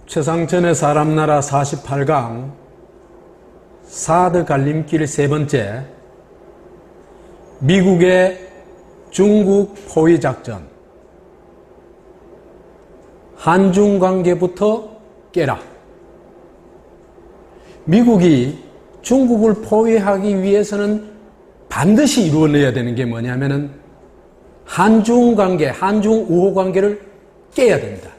최상천의 사람나라 48강 사드 갈림길 세 번째, 미국의 중국 포위 작전. 한중 관계부터 깨라. 미국이 중국을 포위하기 위해서는 반드시 이루어내야 되는 게 뭐냐면은 한중 관계, 한중 우호 관계를 깨야 됩니다.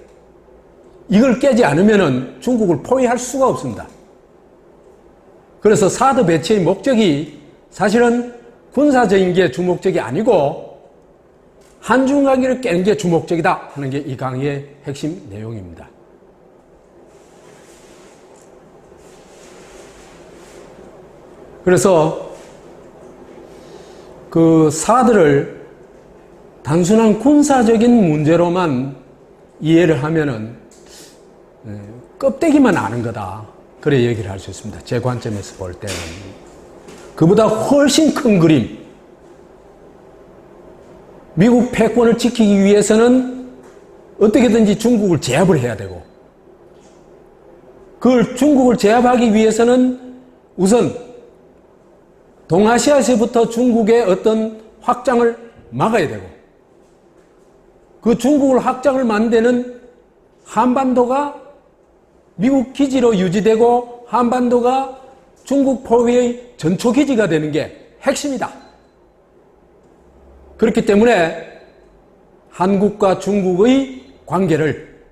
이걸 깨지 않으면은 중국을 포위할 수가 없습니다. 그래서 사드 배치의 목적이 사실은 군사적인 게 주목적이 아니고 한중 관계를 깨는 게 주목적이다 하는 게 이 강의의 핵심 내용입니다. 그래서 그 사드를 단순한 군사적인 문제로만 이해를 하면은 껍데기만 아는 거다. 그래 얘기를 할 수 있습니다. 제 관점에서 볼 때는. 그보다 훨씬 큰 그림. 미국 패권을 지키기 위해서는 어떻게든지 중국을 제압을 해야 되고, 그걸 중국을 제압하기 위해서는 우선 동아시아에서부터 중국의 어떤 확장을 막아야 되고, 그 중국을 확장을 만드는 한반도가 미국 기지로 유지되고 한반도가 중국 포위의 전초기지가 되는 게 핵심이다. 그렇기 때문에 한국과 중국의 관계를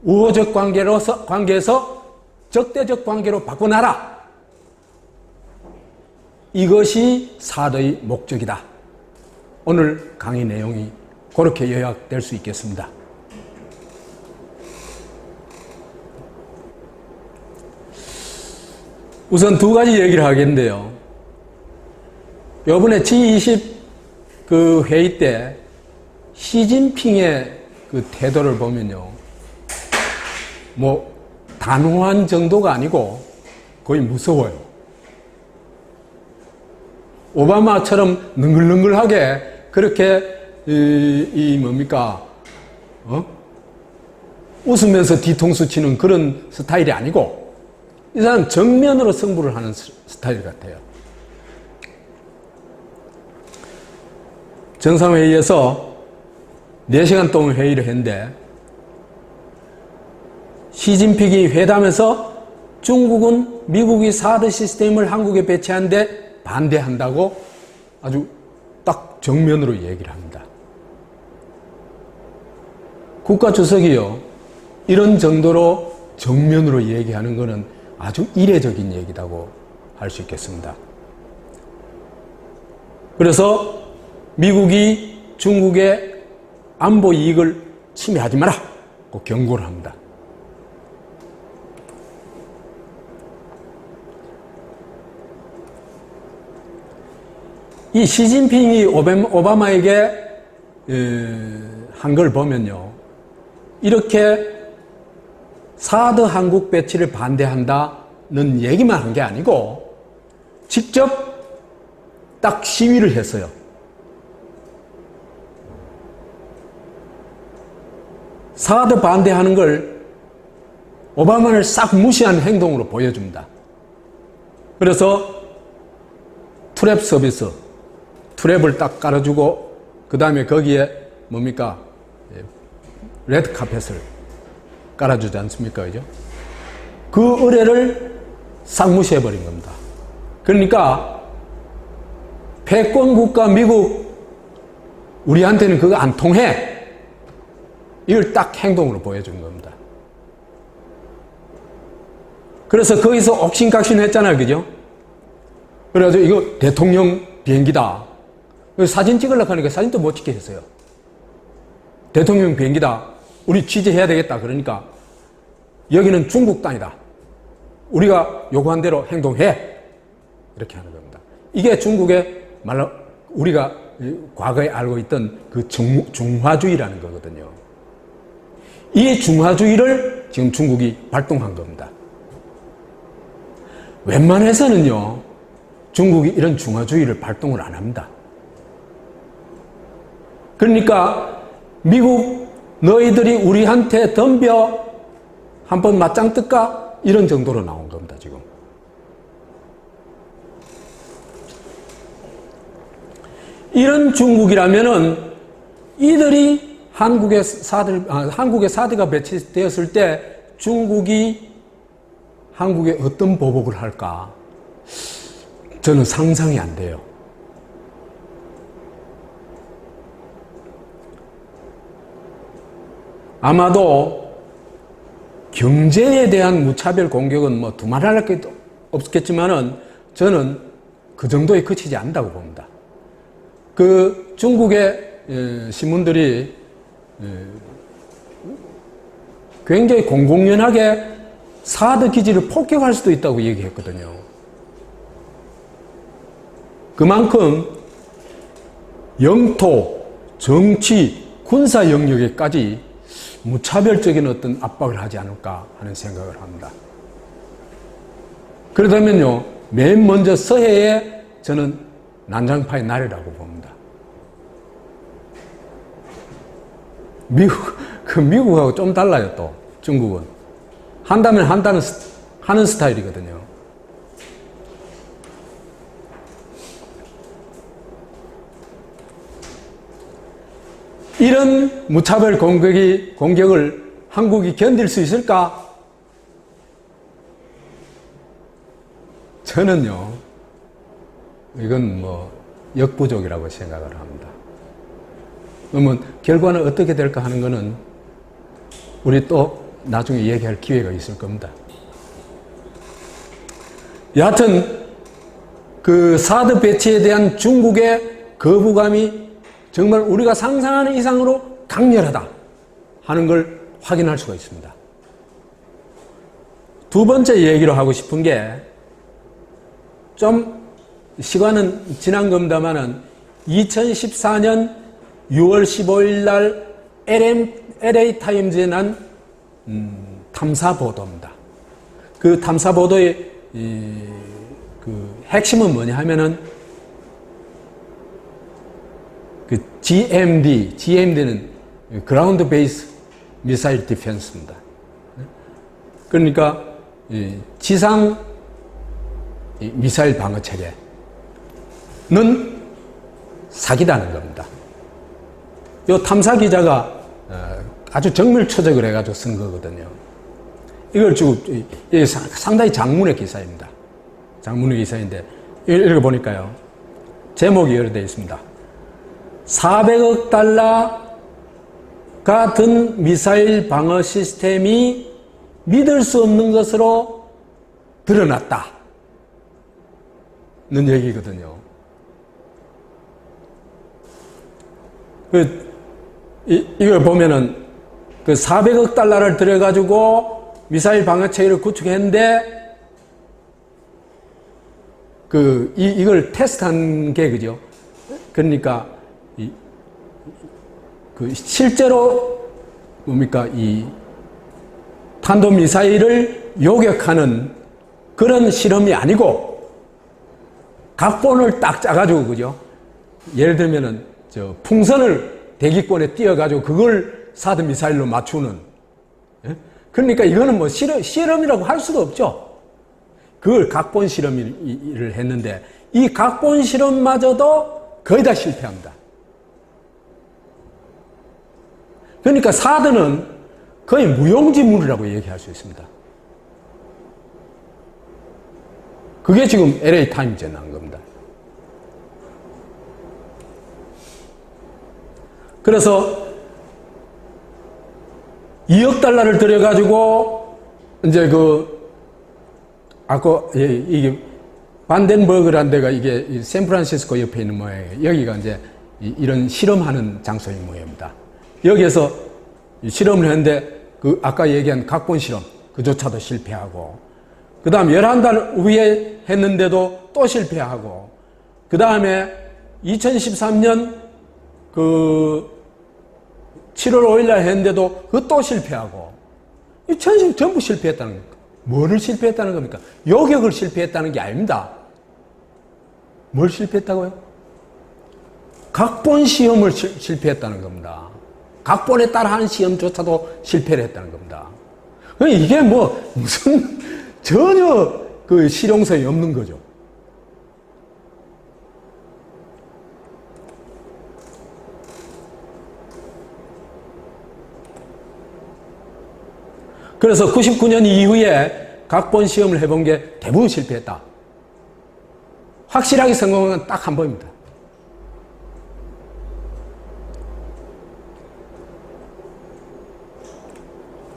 우호적 관계에서 적대적 관계로 바꿔놔라. 이것이 사드의 목적이다. 오늘 강의 내용이 그렇게 요약될 수 있겠습니다. 우선 두 가지 얘기를 하겠는데요. 이번에 G20 그 회의 때 시진핑의 그 태도를 보면요, 뭐 단호한 정도가 아니고 거의 무서워요. 오바마처럼 능글능글하게 그렇게 웃으면서 뒤통수 치는 그런 스타일이 아니고, 이 사람 정면으로 승부를 하는 스타일 같아요. 정상회의에서 4시간 동안 회의를 했는데, 시진핑이 회담에서 중국은 미국이 사드 시스템을 한국에 배치하는데 반대한다고 아주 딱 정면으로 얘기를 합니다. 국가주석이요, 이런 정도로 정면으로 얘기하는 것은 아주 이례적인 얘기라고 할 수 있겠습니다. 그래서 미국이 중국의 안보 이익을 침해하지 마라 고 경고를 합니다. 이 시진핑이 오바마에게 한 걸 보면요, 이렇게 사드 한국 배치를 반대한다는 얘기만 한 게 아니고 직접 딱 시위를 했어요. 사드 반대하는 걸 오바마를 싹 무시한 행동으로 보여줍니다. 그래서 트랩 서비스, 트랩을 딱 깔아주고 그 다음에 거기에 레드 카펫을 깔아주지 않습니까? 그죠? 그 의뢰를 싹 무시해버린 겁니다. 그러니까 패권 국가 미국, 우리한테는 그거 안 통해. 이걸 딱 행동으로 보여준 겁니다. 그래서 거기서 옥신각신 했잖아요. 그죠? 그래가지고 이거 대통령 비행기다. 사진 찍으려고 하니까 사진도 못 찍게 했어요. 대통령 비행기다. 우리 취재해야 되겠다. 그러니까 여기는 중국 땅이다. 우리가 요구한 대로 행동해. 이렇게 하는 겁니다. 이게 중국의 말로 우리가 과거에 알고 있던 그 중화주의라는 거거든요. 이 중화주의를 지금 중국이 발동한 겁니다. 웬만해서는요, 중국이 이런 중화주의를 발동을 안 합니다. 그러니까 미국 너희들이 우리한테 덤벼 한번 맞짱 뜰까? 이런 정도로 나온 겁니다, 지금. 이런 중국이라면은 이들이 한국의 사드가 배치되었을 때 중국이 한국에 어떤 보복을 할까? 저는 상상이 안 돼요. 아마도 경제에 대한 무차별 공격은 뭐 두말할 게 없겠지만은 저는 그 정도에 그치지 않는다고 봅니다. 그 중국의 신문들이 굉장히 공공연하게 사드 기지를 폭격할 수도 있다고 얘기했거든요. 그만큼 영토, 정치, 군사 영역에까지 무차별적인 어떤 압박을 하지 않을까 하는 생각을 합니다. 그러다면요, 맨 먼저 서해에 저는 난장파의 날이라고 봅니다. 미국하고 좀 달라요, 또, 중국은. 한다면 하는 스타일이거든요. 이런 무차별 공격을 한국이 견딜 수 있을까? 저는요, 이건 뭐 역부족이라고 생각을 합니다. 그러면 결과는 어떻게 될까 하는 거는 우리 또 나중에 얘기할 기회가 있을 겁니다. 여하튼 그 사드 배치에 대한 중국의 거부감이 정말 우리가 상상하는 이상으로 강렬하다 하는 걸 확인할 수가 있습니다. 두 번째 얘기로 하고 싶은 게, 좀 시간은 지난 겁니다만은 2014년 6월 15일 날 LA 타임즈에 난 탐사 보도입니다. 그 탐사 보도의 그 핵심은 뭐냐 하면은 그 GMD는 그라운드 베이스 미사일 디펜스입니다. 그러니까 지상 미사일 방어 체계는 사기다는 겁니다. 이 탐사 기자가 아주 정밀초적을 해가지고 쓴 거거든요. 이걸 주고 상당히 장문의 기사입니다. 장문의 기사인데 읽어보니까요, 제목이 이렇게 되어 있습니다. 400억 달러가 든 미사일 방어 시스템이 믿을 수 없는 것으로 드러났다 는 얘기거든요. 이걸 보면은 그 400억 달러를 들여가지고 미사일 방어 체계를 구축했는데 이걸 테스트한 게 그죠? 그러니까 실제로 뭡니까, 이 탄도 미사일을 요격하는 그런 실험이 아니고 각본을 딱 짜가지고 그죠? 예를 들면은 풍선을 대기권에 띄워가지고 그걸 사드 미사일로 맞추는. 예? 그러니까 이거는 뭐 실험이라고 할 수도 없죠. 그걸 각본 실험을 했는데 이 각본 실험마저도 거의 다 실패합니다. 그러니까 사드는 거의 무용지물이라고 얘기할 수 있습니다. 그게 지금 LA 타임즈에 나온 겁니다. 그래서 2억 달러를 들여가지고 이제 이게 반덴버그라는 데가 이게 샌프란시스코 옆에 있는 모양이에요. 여기가 이제 이런 실험하는 장소인 모양입니다. 여기에서 실험을 했는데 아까 얘기한 각본 실험 그조차도 실패하고, 그 다음 11달 후에 했는데도 또 실패하고, 그 다음에 2013년 7월 5일 날 했는데도 그것도 실패하고, 이 전부 실패했다는 겁니까? 뭐를 실패했다는 겁니까? 요격을 실패했다는 게 아닙니다. 뭘 실패했다고요? 각본 시험을 실패했다는 겁니다. 각본에 따라 하는 시험조차도 실패를 했다는 겁니다. 이게 뭐 무슨 전혀 그 실용성이 없는 거죠. 그래서 99년 이후에 각본 시험을 해본 게 대부분 실패했다. 확실하게 성공한 건 딱 한 번입니다.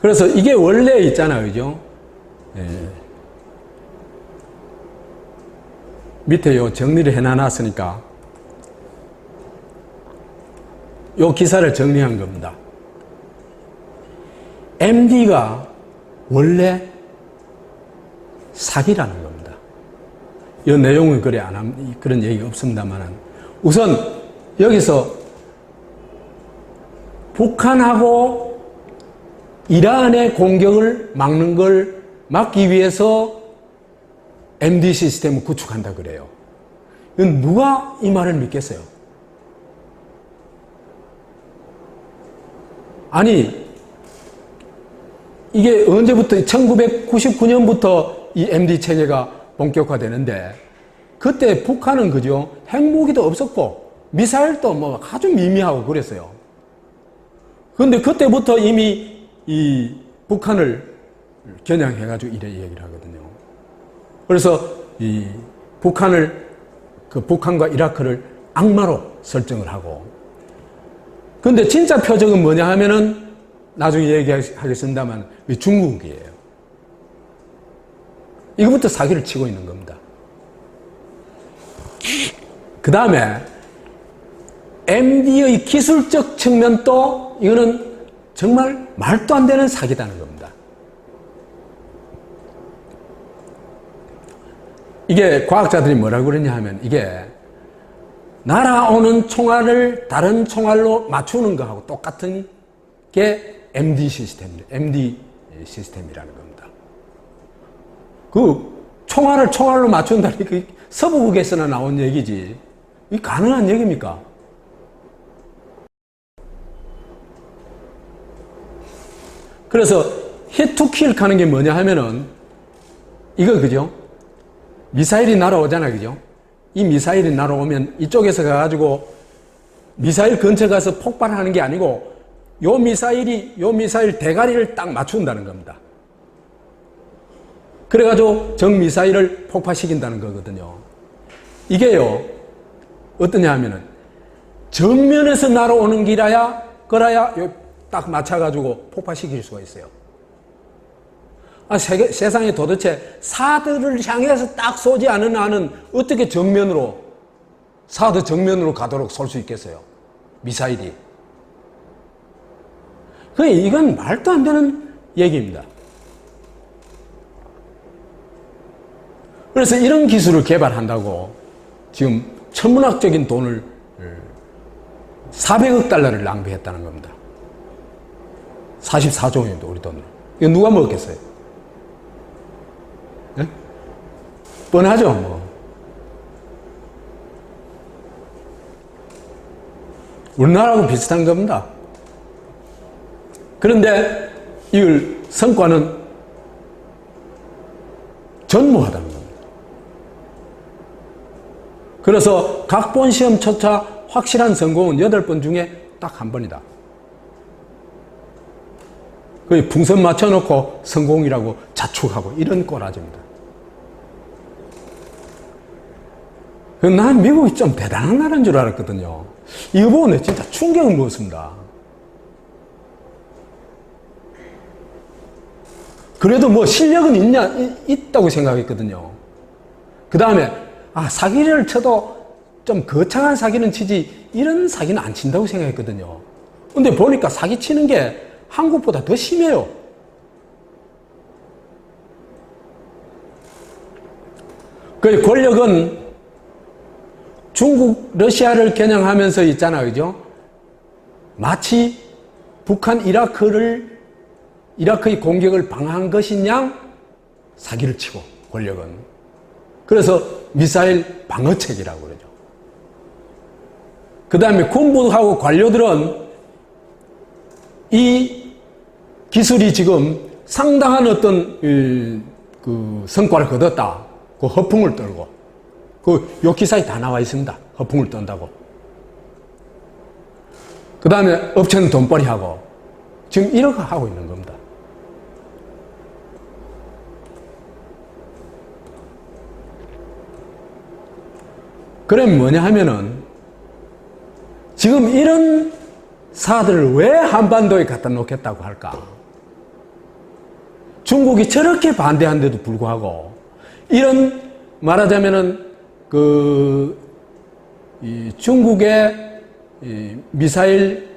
그래서 이게 원래 있잖아요, 그죠? 예. 밑에 요 정리를 해놔놨으니까 요 기사를 정리한 겁니다. MD가 원래 사기라는 겁니다. 이 내용은 그런 얘기가 없습니다만, 우선 여기서 북한하고 이란의 공격을 막는 걸 막기 위해서 MD 시스템을 구축한다 그래요. 이건 누가 이 말을 믿겠어요? 아니, 이게 언제부터 1999년부터 이 MD 체계가 본격화되는데, 그때 북한은 그죠? 핵무기도 없었고 미사일도 뭐 아주 미미하고 그랬어요. 그런데 그때부터 이미 이 북한을 겨냥해가지고 이래 얘기를 하거든요. 그래서 이 북한과 이라크를 악마로 설정을 하고, 그런데 진짜 표적은 뭐냐 하면은 나중에 얘기하겠습니다만 중국이에요. 이거부터 사기를 치고 있는 겁니다. 그 다음에 MD의 기술적 측면도 이거는 정말 말도 안 되는 사기다는 겁니다. 이게 과학자들이 뭐라고 그러냐 하면, 이게 날아오는 총알을 다른 총알로 맞추는 거하고 똑같은 게 MD 시스템이라는 겁니다. 그 총알을 총알로 맞춘다니 그 서부국에서나 나온 얘기지, 이게 가능한 얘기입니까? 그래서 히트킬 하는 게 뭐냐 하면은 이거 그죠? 미사일이 날아오잖아, 그죠? 이 미사일이 날아오면 이쪽에서 가가지고 미사일 근처 가서 폭발하는 게 아니고 요 미사일 대가리를 딱 맞춘다는 겁니다. 그래가지고 적 미사일을 폭파시킨다는 거거든요. 이게요, 어떠냐 하면은 정면에서 날아오는 기라야, 그래야 딱 맞춰가지고 폭파시킬 수가 있어요. 세상에 도대체 사드를 향해서 딱 쏘지 않은 한은 어떻게 사드 정면으로 가도록 쏠 수 있겠어요? 미사일이. 이건 말도 안 되는 얘기입니다. 그래서 이런 기술을 개발한다고 지금 천문학적인 돈을 400억 달러를 낭비했다는 겁니다. 44조 원인데 우리 돈으로. 이거 누가 먹겠어요? 네? 뻔하죠, 뭐. 우리나라하고 비슷한 겁니다. 그런데 이 성과는 전무하다는 겁니다. 그래서 각본 시험조차 확실한 성공은 8번 중에 딱 한 번이다. 거의 풍선 맞춰놓고 성공이라고 자축하고 이런 꼬라지입니다. 난 미국이 좀 대단한 나라인 줄 알았거든요. 이거 보고 내 진짜 충격을 먹었습니다. 그래도 뭐 실력은 있다고 생각했거든요. 그 다음에, 사기를 쳐도 좀 거창한 사기는 치지, 이런 사기는 안 친다고 생각했거든요. 근데 보니까 사기 치는 게 한국보다 더 심해요. 그 권력은 중국, 러시아를 겨냥하면서 있잖아요, 그죠? 마치 북한, 이라크의 공격을 방어한 것이냐 사기를 치고, 권력은. 그래서 미사일 방어책이라고 그러죠. 그 다음에 군부하고 관료들은 이 기술이 지금 상당한 어떤 그 성과를 거뒀다. 그 허풍을 떨고 요 기사에 다 나와 있습니다. 허풍을 떤다고. 그 다음에 업체는 돈벌이하고 지금 이렇게 하고 있는 겁니다. 그럼 뭐냐 하면은 지금 이런 사들을 왜 한반도에 갖다 놓겠다고 할까? 중국이 저렇게 반대한데도 불구하고 이런 말하자면은 중국의 미사일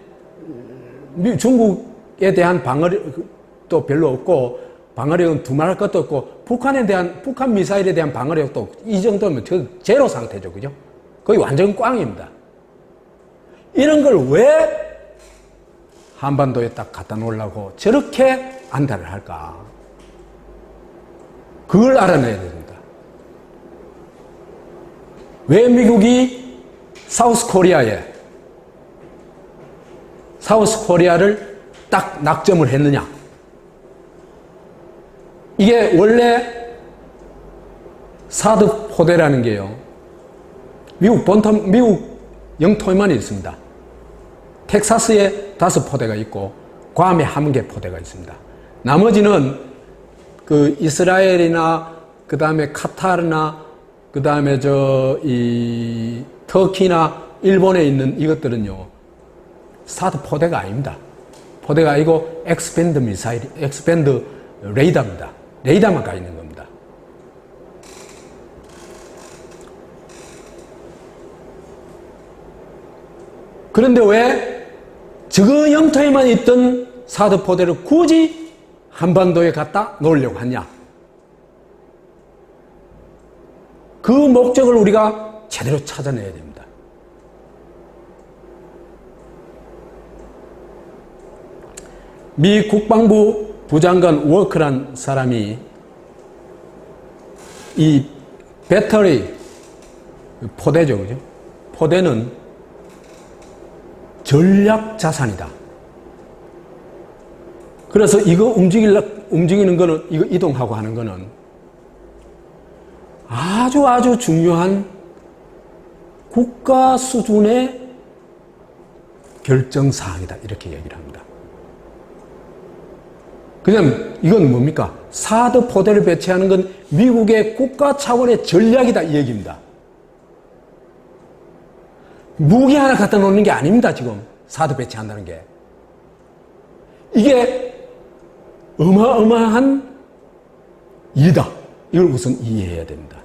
중국에 대한 방어력도 별로 없고 방어력은 두말할 것도 없고 북한 미사일에 대한 방어력도 이 정도면 제로 상태죠, 그죠? 거의 완전 꽝입니다. 이런 걸 왜 한반도에 딱 갖다 놓으려고 저렇게 안달을 할까? 그걸 알아내야 됩니다. 왜 미국이 사우스 코리아를 딱 낙점을 했느냐? 이게 원래 사드 포대라는 게요, 미국 영토에만 있습니다. 텍사스에 5포대가 있고, 괌에 1개 포대가 있습니다. 나머지는 그 이스라엘이나, 그 다음에 카타르나, 그 다음에 터키나 일본에 있는 이것들은요, 사드 포대가 아닙니다. 포대가 아니고 엑스밴드 레이더입니다. 레이더만 가 있는 겁니다. 그런데 왜 저 영토에만 있던 사드 포대를 굳이 한반도에 갖다 놓으려고 하냐? 그 목적을 우리가 제대로 찾아내야 됩니다. 미 국방부 부장관 워크란 사람이 이 배터리 포대죠, 그죠? 포대는 전략 자산이다. 그래서 이거 움직이는 거는, 이거 이동하고 하는 거는 아주 중요한 국가 수준의 결정사항이다. 이렇게 얘기를 합니다. 그냥 이건 뭡니까? 사드 포대를 배치하는 건 미국의 국가 차원의 전략이다. 이 얘기입니다. 무기 하나 갖다 놓는 게 아닙니다. 지금 사드 배치한다는 게. 이게 어마어마한 일이다. 이걸 우선 이해해야 됩니다.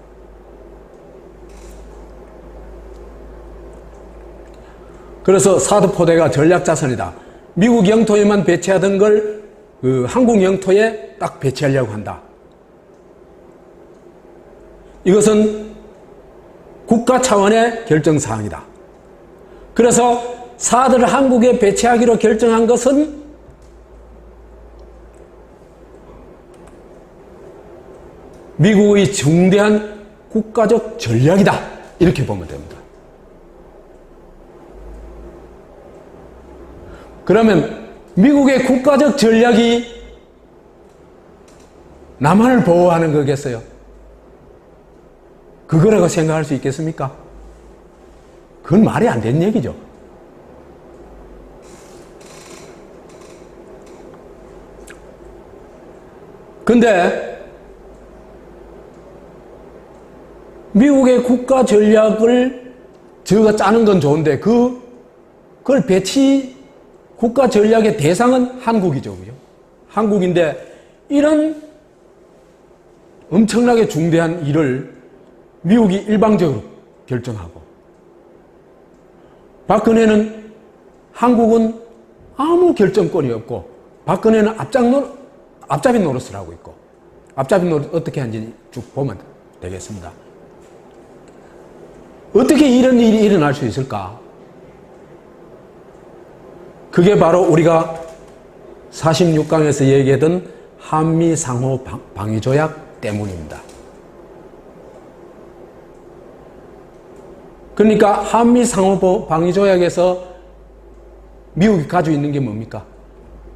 그래서 사드 포대가 전략 자산이다. 미국 영토에만 배치하던 걸 한국 영토에 딱 배치하려고 한다. 이것은 국가 차원의 결정사항이다. 그래서 사드를 한국에 배치하기로 결정한 것은 미국의 중대한 국가적 전략이다. 이렇게 보면 됩니다. 그러면 미국의 국가적 전략이 남한을 보호하는 거겠어요? 그거라고 생각할 수 있겠습니까? 그건 말이 안 되는 얘기죠. 근데 미국의 국가 전략을 저가 짜는 건 좋은데 그걸 국가 전략의 대상은 한국이죠. 그죠? 한국인데 이런 엄청나게 중대한 일을 미국이 일방적으로 결정하고 박근혜는 한국은 아무 결정권이 없고 박근혜는 앞잡이 노릇을 하고 있고 앞잡이 노릇 어떻게 하는지 쭉 보면 되겠습니다. 어떻게 이런 일이 일어날 수 있을까? 그게 바로 우리가 46강에서 얘기하던 한미 상호 방위 조약 때문입니다. 그러니까 한미 상호 방위 조약에서 미국이 가지고 있는 게 뭡니까?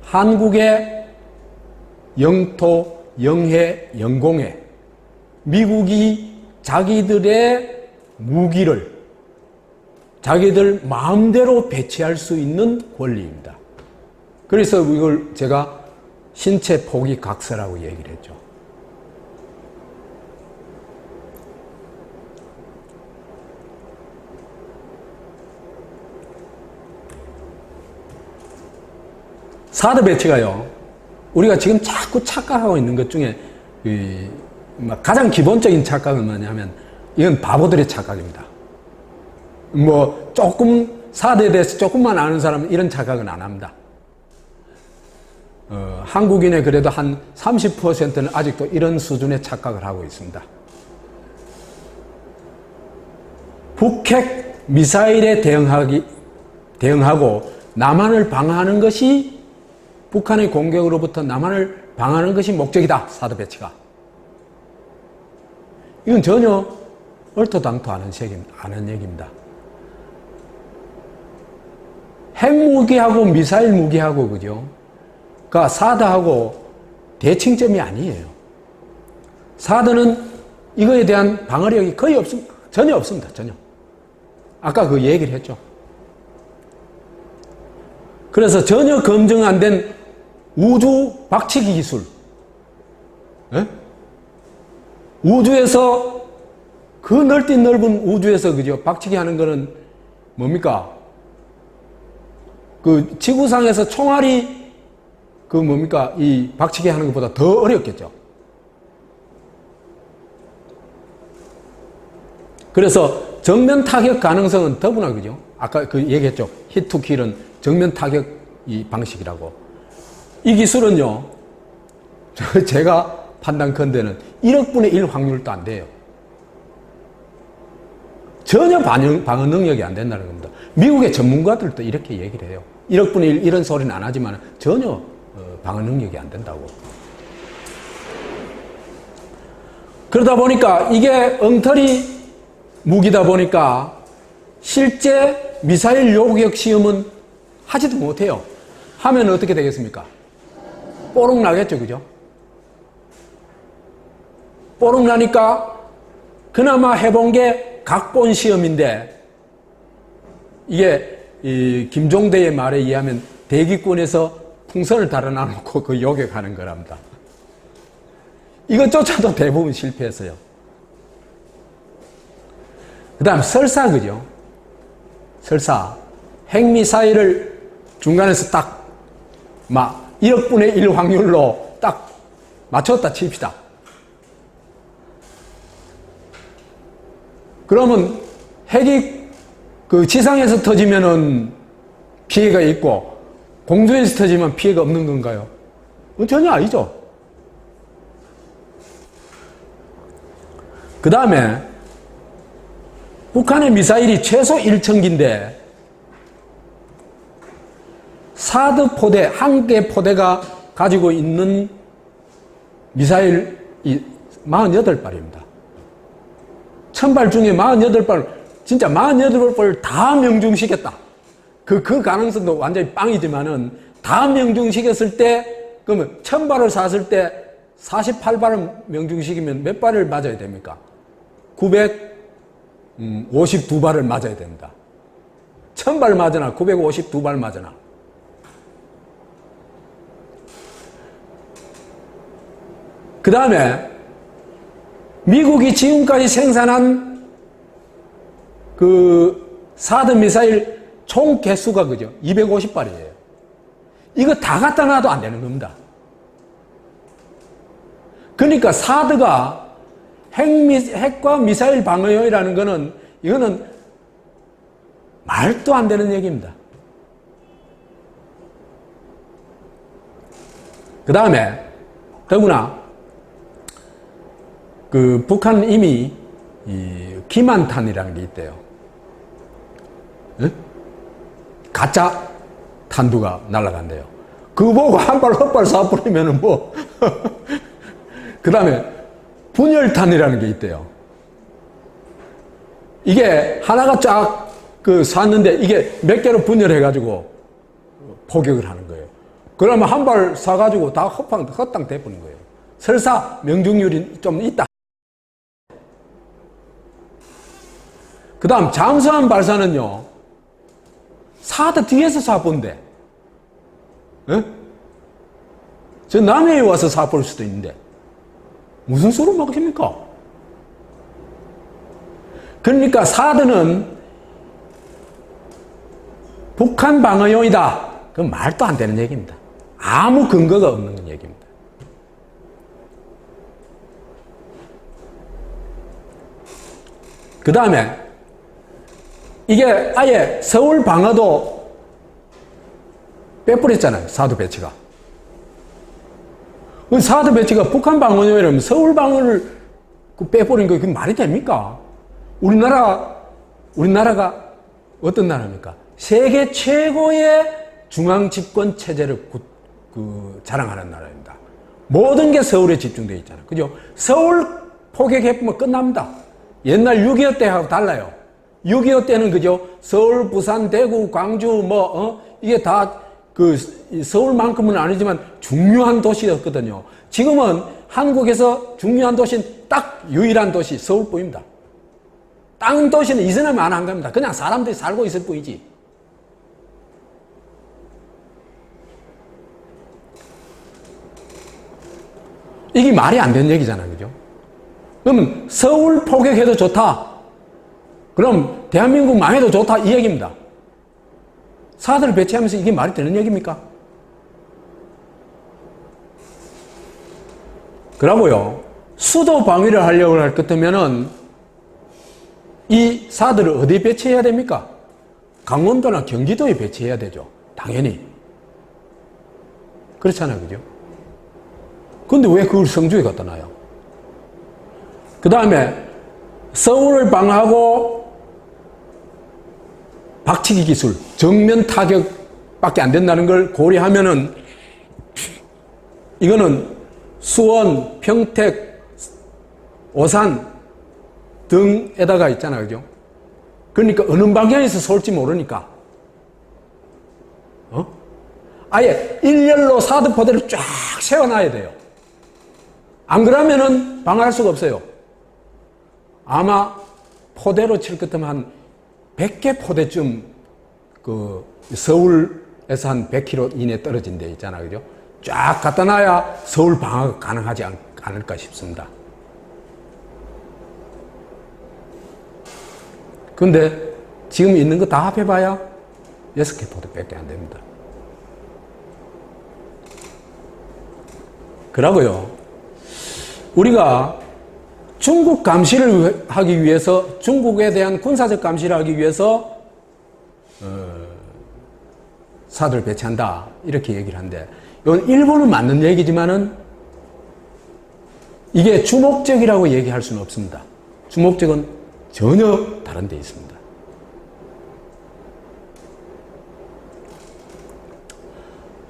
한국의 영토, 영해, 영공에 미국이 자기들의 무기를 자기들 마음대로 배치할 수 있는 권리입니다. 그래서 이걸 제가 신체 포기 각서라고 얘기를 했죠. 사드 배치가요, 우리가 지금 자꾸 착각하고 있는 것 중에 가장 기본적인 착각은 뭐냐면 이건 바보들의 착각입니다. 뭐 조금 사드에 대해서 조금만 아는 사람은 이런 착각은 안 합니다. 한국인의 그래도 한 30%는 아직도 이런 수준의 착각을 하고 있습니다. 북핵 미사일에 대응하고 남한을 방어하는 것이, 북한의 공격으로부터 남한을 방어하는 것이 목적이다, 사드 배치가. 이건 전혀 얼토당토 않은 얘기입니다. 핵무기하고 미사일 무기하고, 그죠? 그러니까 사드하고 대칭점이 아니에요. 사드는 이거에 대한 방어력이 거의 없습니다. 전혀 없습니다. 전혀. 아까 그 얘기를 했죠. 그래서 전혀 검증 안 된 우주 박치기 기술. 에? 우주에서, 그 넓은 우주에서, 그죠? 박치기 하는 거는 뭡니까? 그 지구상에서 총알이 이 박치기 하는 것보다 더 어렵겠죠. 그래서 정면 타격 가능성은 더구나, 그죠? 아까 그 얘기했죠. 히트킬은 정면 타격 이 방식이라고. 이 기술은요, 제가 판단컨대는 1억 분의 1 확률도 안 돼요. 전혀 방어 능력이 안 된다는 겁니다. 미국의 전문가들도 이렇게 얘기를 해요. 1억 분의 1 이런 소리는 안 하지만 전혀 방어 능력이 안 된다고. 그러다 보니까 이게 엉터리 무기다 보니까 실제 미사일 요격 시험은 하지도 못해요. 하면 어떻게 되겠습니까? 뽀록 나겠죠, 그죠? 뽀록 나니까 그나마 해본 게 각본 시험인데, 이게 김종대의 말에 의하면 대기권에서 풍선을 달아놔놓고 그 요격하는 거랍니다. 이것조차도 대부분 실패했어요. 그 다음 설사, 그죠? 설사 핵미사일을 중간에서 딱 1억 분의 1 확률로 딱 맞췄다 칩시다. 그러면 핵이 그 지상에서 터지면은 피해가 있고 공중에서 터지면 피해가 없는 건가요? 전혀 아니죠. 그 다음에 북한의 미사일이 최소 1층기인데 사드 포대, 한 개 포대가 가지고 있는 미사일이 48발입니다. 1000발 중에 48발, 진짜 48발 다 명중시켰다. 그 가능성도 완전히 빵이지만은 다 명중시켰을 때, 그러면 1000발을 쐈을 때 48발을 명중시키면 몇 발을 맞아야 됩니까? 952발을 맞아야 됩니다. 1000발 맞으나 952발 맞으나. 그 다음에 미국이 지금까지 생산한 그 사드 미사일 총 개수가, 그죠? 250발이에요. 이거 다 갖다 놔도 안 되는 겁니다. 그러니까 사드가 핵과 미사일 방어용이라는 거는, 이거는 말도 안 되는 얘기입니다. 그 다음에 더구나 그 북한은 이미 이 기만탄이라는 게 있대요. 응? 가짜 탄두가 날아간대요. 그거 보고 한 발 헛발 쏴버리면은 뭐. 그 다음에 분열탄이라는 게 있대요. 이게 하나가 쫙 그 쐈는데 이게 몇 개로 분열해가지고 포격을 하는 거예요. 그러면 한 발 쏴가지고 다 헛땅 돼버린 거예요. 설사 명중률이 좀 있다. 그 다음 잠수함 발사는요, 사드 뒤에서 쏴본대. 예? 저 남해에 와서 쏴볼 수도 있는데 무슨 수로 막힙니까? 그러니까 사드는 북한 방어용이다. 그건 말도 안 되는 얘기입니다. 아무 근거가 없는 얘기입니다. 그 다음에 이게 아예 서울 방어도 빼버렸잖아요. 사드 배치가. 사드 배치가 북한 방어용이라면 서울 방어를 빼버린 거 그게 말이 됩니까? 우리나라가 어떤 나라입니까? 세계 최고의 중앙 집권 체제를 자랑하는 나라입니다. 모든 게 서울에 집중되어 있잖아요. 그죠? 서울 포격해보면 끝납니다. 옛날 6.25 때하고 달라요. 6.25 때는 그죠? 서울, 부산, 대구, 광주, 이게 다 서울만큼은 아니지만 중요한 도시였거든요. 지금은 한국에서 중요한 도시는 딱 유일한 도시 서울뿐입니다. 다른 도시는 이전하면 안 한 겁니다. 그냥 사람들이 살고 있을 뿐이지. 이게 말이 안 되는 얘기잖아요. 그죠? 그러면 서울 포격해도 좋다. 그럼 대한민국 망해도 좋다. 이 얘기입니다. 사드를 배치하면서 이게 말이 되는 얘기입니까? 그러고요. 수도 방위를 하려고 할 것 같으면은 이 사드를 어디에 배치해야 됩니까? 강원도나 경기도에 배치해야 되죠. 당연히. 그렇잖아요. 그죠? 근데 왜 그걸 성주에 갖다 놔요? 그 다음에 서울을 방어하고 박치기 기술, 정면 타격밖에 안 된다는 걸 고려하면은 이거는 수원, 평택, 오산 등에다가 있잖아요. 그죠? 그러니까 어느 방향에서 쏠지 모르니까 아예 일렬로 사드 포대를 쫙 세워놔야 돼요. 안 그러면은 방어할 수가 없어요. 아마 포대로 칠 것 같으면 한 100개 포대쯤 서울에서 한 100km 이내 떨어진 데 있잖아요. 그죠? 쫙 갖다 놔야 서울 방어가 가능하지 않을까 싶습니다. 근데 지금 있는 거 다 합해봐야 6개 포대밖에 안 됩니다. 그러고요. 우리가 중국 감시를 하기 위해서, 중국에 대한 군사적 감시를 하기 위해서 사드를 배치한다 이렇게 얘기를 하는데, 이건 일본은 맞는 얘기지만은 이게 주목적이라고 얘기할 수는 없습니다. 주목적은 전혀 다른 데 있습니다.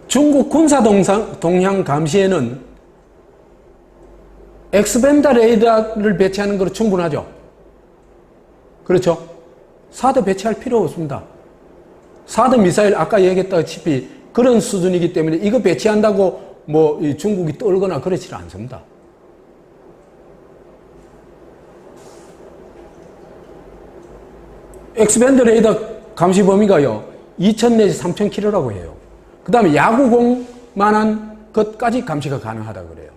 중국 군사 동향 감시에는 엑스밴드 레이더를 배치하는 것으로 충분하죠. 그렇죠? 사드 배치할 필요 없습니다. 사드 미사일 아까 얘기했다시피 그런 수준이기 때문에 이거 배치한다고 중국이 떨거나 그렇지 않습니다. 엑스밴드 레이더 감시 범위가요 2,000 내지 3,000km라고 해요. 그 다음에 야구공만한 것까지 감시가 가능하다 그래요.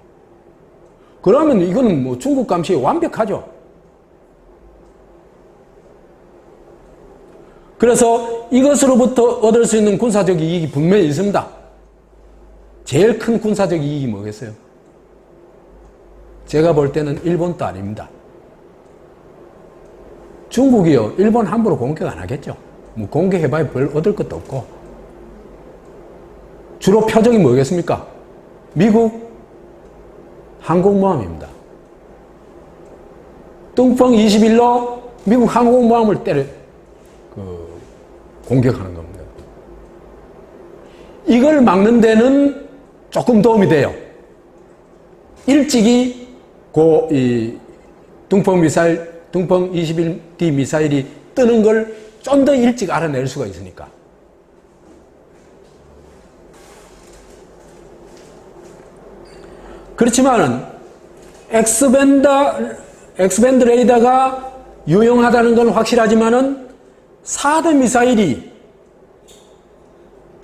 그러면 이거는 중국 감시에 완벽하죠. 그래서 이것으로부터 얻을 수 있는 군사적 이익이 분명히 있습니다. 제일 큰 군사적 이익이 뭐겠어요? 제가 볼 때는 일본도 아닙니다. 중국이요, 일본 함부로 공격 안 하겠죠. 공격해봐야 별 얻을 것도 없고. 주로 표적이 뭐겠습니까? 미국 항공모함입니다. 뚱펑 21로 미국 항공모함을 공격하는 겁니다. 이걸 막는 데는 조금 도움이 돼요. 일찍이 뚱펑 21D 미사일이 뜨는 걸 좀 더 일찍 알아낼 수가 있으니까. 그렇지만은 엑스밴드 레이더가 유용하다는 건 확실하지만은 사드 미사일이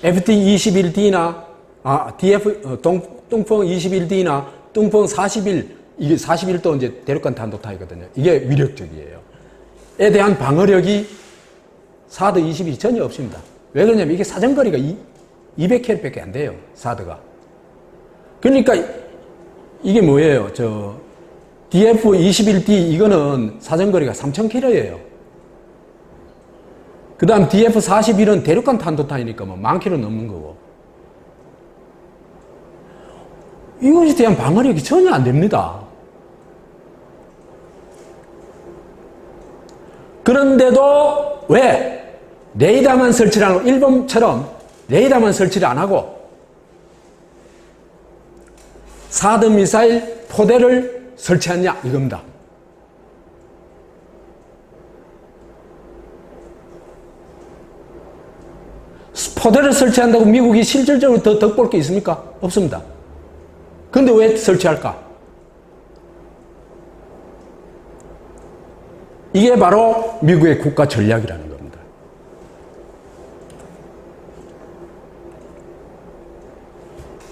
FT-21D나 뚱펑 21D나 뚱펑 41, 이게 41도 이제 대륙간 탄도탄이거든요. 이게 위력적이에요. 에 대한 방어력이 사드 22 전혀 없습니다. 왜 그러냐면 이게 사정거리가 200km밖에 안 돼요. 사드가. 그러니까 이게 뭐예요? DF-21D 이거는 사정거리가 3000km예요. 그 다음 DF-41은 대륙간 탄도탄이니까 뭐 10,000km 넘는 거고. 이것에 대한 방어력이 전혀 안 됩니다. 그런데도 왜 레이더만 설치를 안 하고 일본처럼 레이더만 설치를 안 하고 사드 미사일 포대를 설치하냐 이겁니다. 포대를 설치한다고 미국이 실질적으로 더 덕볼 게 있습니까? 없습니다. 그런데 왜 설치할까? 이게 바로 미국의 국가 전략이라는 겁니다.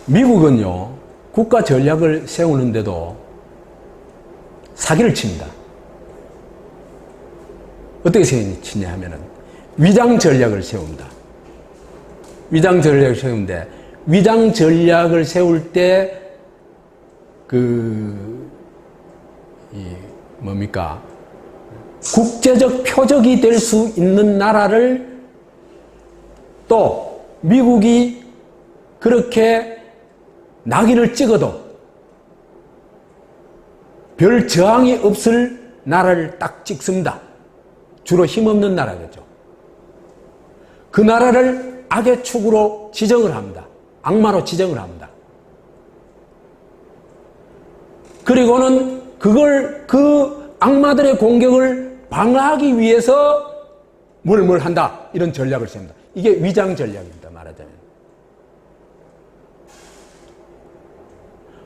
미국은요, 국가 전략을 세우는데도 사기를 칩니다. 어떻게 치냐 하면은 위장 전략을 세웁니다. 위장 전략을 세우는데, 위장 전략을 세울 때, 국제적 표적이 될 수 있는 나라를 또 미국이 그렇게 낙인을 찍어도 별 저항이 없을 나라를 딱 찍습니다. 주로 힘없는 나라겠죠. 그 나라를 악의 축으로 지정을 합니다. 악마로 지정을 합니다. 그리고는 그 악마들의 공격을 방어하기 위해서 뭘 한다. 이런 전략을 세웁니다. 이게 위장 전략입니다. 말하자면.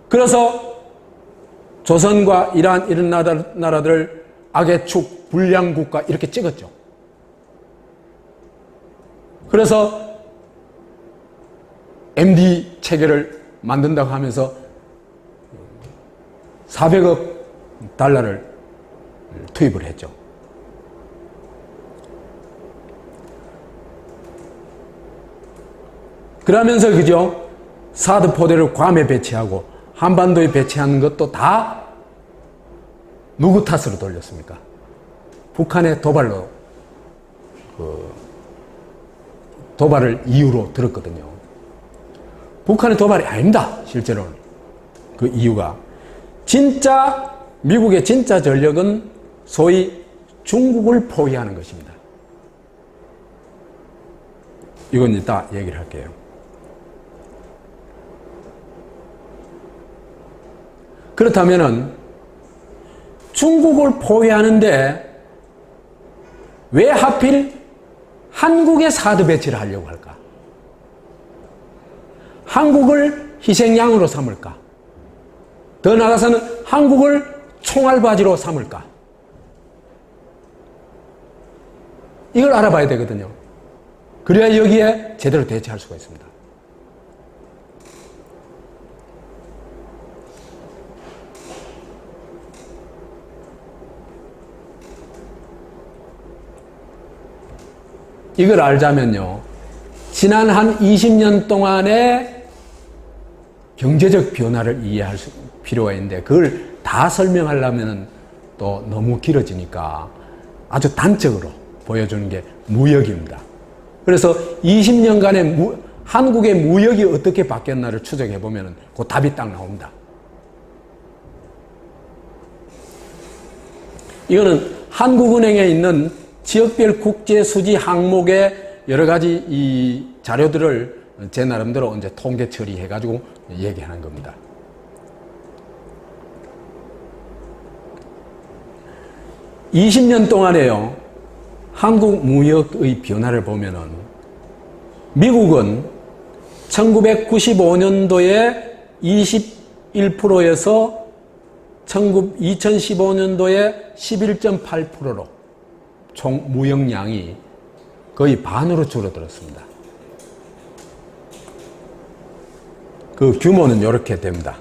그래서 조선과 이란 이런 나라들을 악의 축, 불량 국가 이렇게 찍었죠. 그래서 MD 체계를 만든다고 하면서 400억 달러를 투입을 했죠. 그러면서 그죠? 사드 포대를 괌에 배치하고 한반도에 배치하는 것도 다 누구 탓으로 돌렸습니까? 북한의 도발로 도발을 이유로 들었거든요. 북한의 도발이 아닙니다. 실제로는. 그 이유가 진짜 미국의 진짜 전력은 소위 중국을 포위하는 것입니다. 이건 이따 얘기를 할게요. 그렇다면은 중국을 포위하는데 왜 하필 한국의 사드 배치를 하려고 할까? 한국을 희생양으로 삼을까? 더 나아가서는 한국을 총알바지로 삼을까? 이걸 알아봐야 되거든요. 그래야 여기에 제대로 대처할 수가 있습니다. 이걸 알자면요, 지난 한 20년 동안의 경제적 변화를 이해할 필요가 있는데 그걸 다 설명하려면 또 너무 길어지니까 아주 단적으로 보여주는 게 무역입니다. 그래서 20년간의 한국의 무역이 어떻게 바뀌었나를 추적해 보면 그 답이 딱 나옵니다. 이거는 한국은행에 있는 지역별 국제 수지 항목의 여러 가지 이 자료들을 제 나름대로 이제 통계 처리해 가지고 얘기하는 겁니다. (20년) 동안에요, 한국 무역의 변화를 보면은 미국은 1995년도에 11.1%에서 2015년도에 11.8%로 총 무역량이 거의 반으로 줄어들었습니다. 그 규모는 이렇게 됩니다.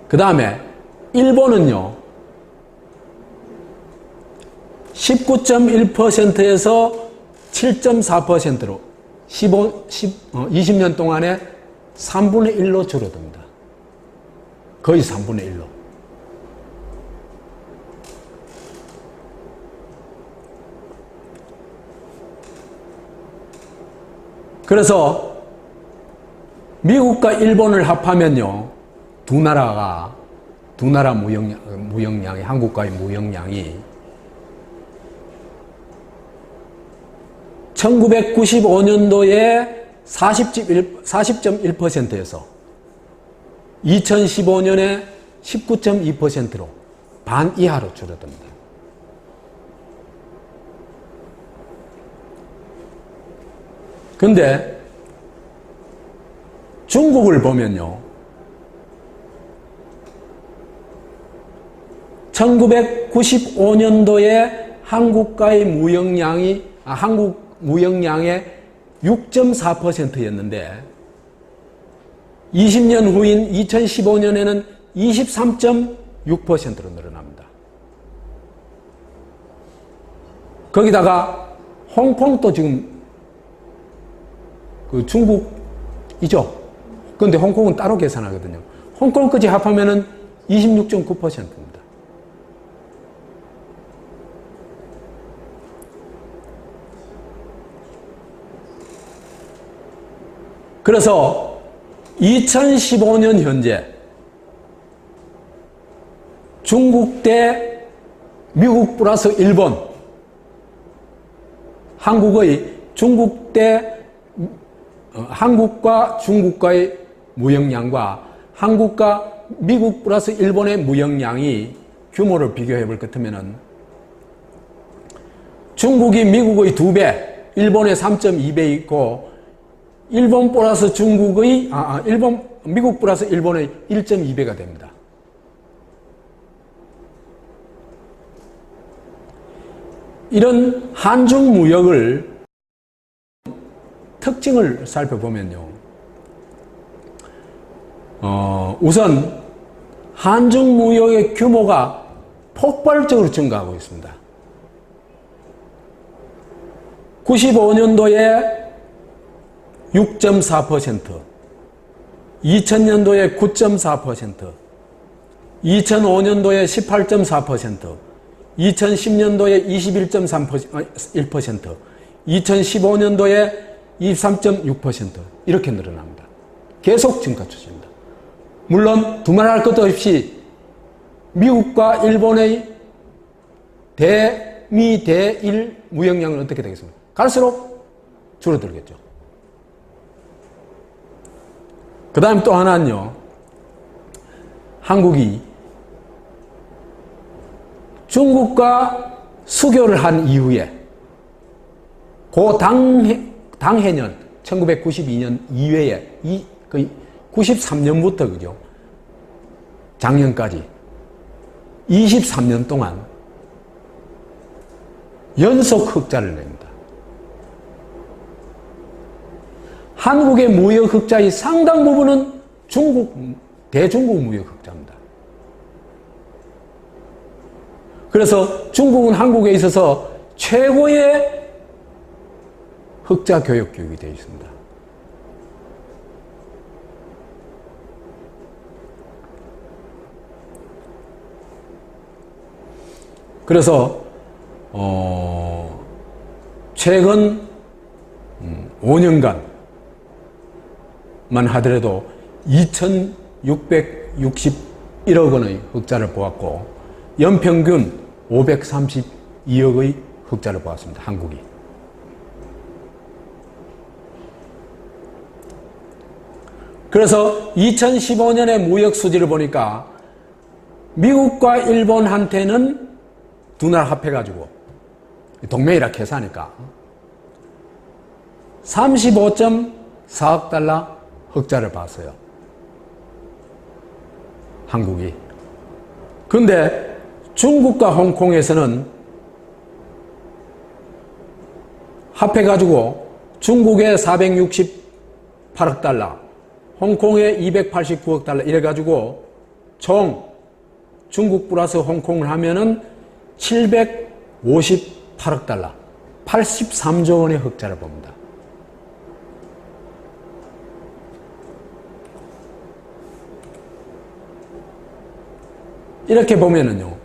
그 다음에 일본은요, 19.1%에서 7.4%로 20년 동안에 3분의 1로 줄어듭니다. 거의 3분의 1로. 그래서 미국과 일본을 합하면요, 두 나라 무역량이, 한국과의 무역량이 1995년도에 40.1%에서 2015년에 19.2%로 반 이하로 줄어듭니다. 근데 중국을 보면요, 1995년도에 한국과의 무역량이, 한국 무역량의 6.4%였는데 20년 후인 2015년에는 23.6%로 늘어납니다. 거기다가 홍콩도 지금 그 중국이죠. 그런데 홍콩은 따로 계산하거든요. 홍콩까지 합하면은 26.9%입니다. 그래서 2015년 현재 중국 대 미국 플러스 일본, 한국과 중국과의 무역량과 한국과 미국 플러스 일본의 무역량이 규모를 비교해 볼 것 같으면은 중국이 미국의 2배, 일본의 3.2배 있고 일본 플러스 미국 플러스 일본의 1.2배가 됩니다. 이런 한중 무역을 특징을 살펴보면요, 우선 한중 무역의 규모가 폭발적으로 증가하고 있습니다. 95년도에 6.4%, 2000년도에 9.4%, 2005년도에 18.4%, 2010년도에 21.1%, 2015년도에 23.6% 이렇게 늘어납니다. 계속 증가 추세입니다. 물론 두말할 것도 없이 미국과 일본의 대미, 대일 무역량은 어떻게 되겠습니까? 갈수록 줄어들겠죠. 그 다음 또 하나는요, 한국이 중국과 수교를 한 이후에 그 당해년 1992년 이외에 거의 93년부터 그죠, 작년까지 23년 동안 연속 흑자를 냅니다. 한국의 무역 흑자의 상당 부분은 대중국 무역 흑자입니다. 그래서 중국은 한국에 있어서 최고의 흑자 교육 교육이 되어 있습니다. 그래서 최근 5년간만 하더라도 2,661억 원의 흑자를 보았고 연평균 532억의 흑자를 보았습니다. 한국이. 그래서 2015년의 무역 수지를 보니까 미국과 일본한테는 두 나라 합해가지고 동맹이라 계산하니까 35.4억 달러 흑자를 봤어요. 한국이. 근데 중국과 홍콩에서는 합해가지고 중국에 468억 달러, 홍콩에 289억 달러 이래가지고 총 중국 플러스 홍콩을 하면은 758억 달러, 83조 원의 흑자를 봅니다. 이렇게 보면은요,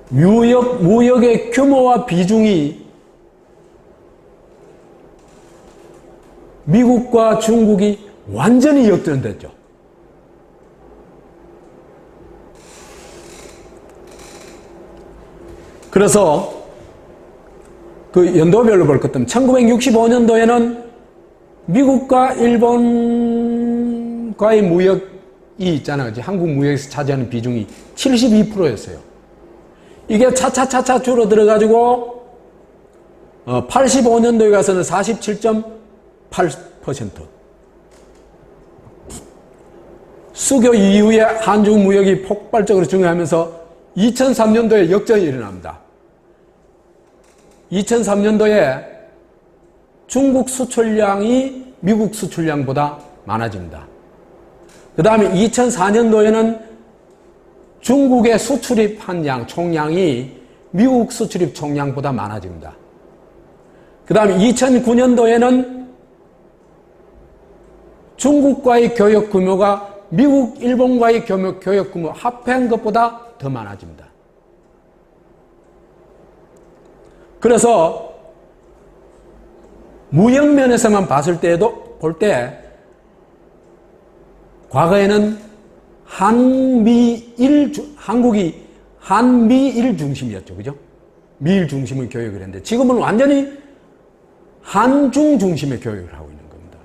무역의 규모와 비중이 미국과 중국이 완전히 역전됐죠. 그래서 그 연도별로 볼 것 같으면 1965년도에는 미국과 일본과의 무역이 있잖아요. 한국 무역에서 차지하는 비중이 72%였어요. 이게 차차차차 줄어들어가지고 85년도에 가서는 47.8%. 수교 이후에 한중 무역이 폭발적으로 증가하면서 2003년도에 역전이 일어납니다. 2003년도에 중국 수출량이 미국 수출량보다 많아집니다. 그 다음에 2004년도에는 중국의 수출입한 양, 총량이 미국 수출입 총량보다 많아집니다. 그 다음에 2009년도에는 중국과의 교역 규모가 미국, 일본과의 교역 규모 합한 것보다 더 많아집니다. 그래서 무역면에서만 봤을 때도 볼 때 과거에는 한국이 한미일 중심이었죠. 그죠? 미일 중심의 교역을 했는데 지금은 완전히 한중 중심의 교역을 하고 있는 겁니다.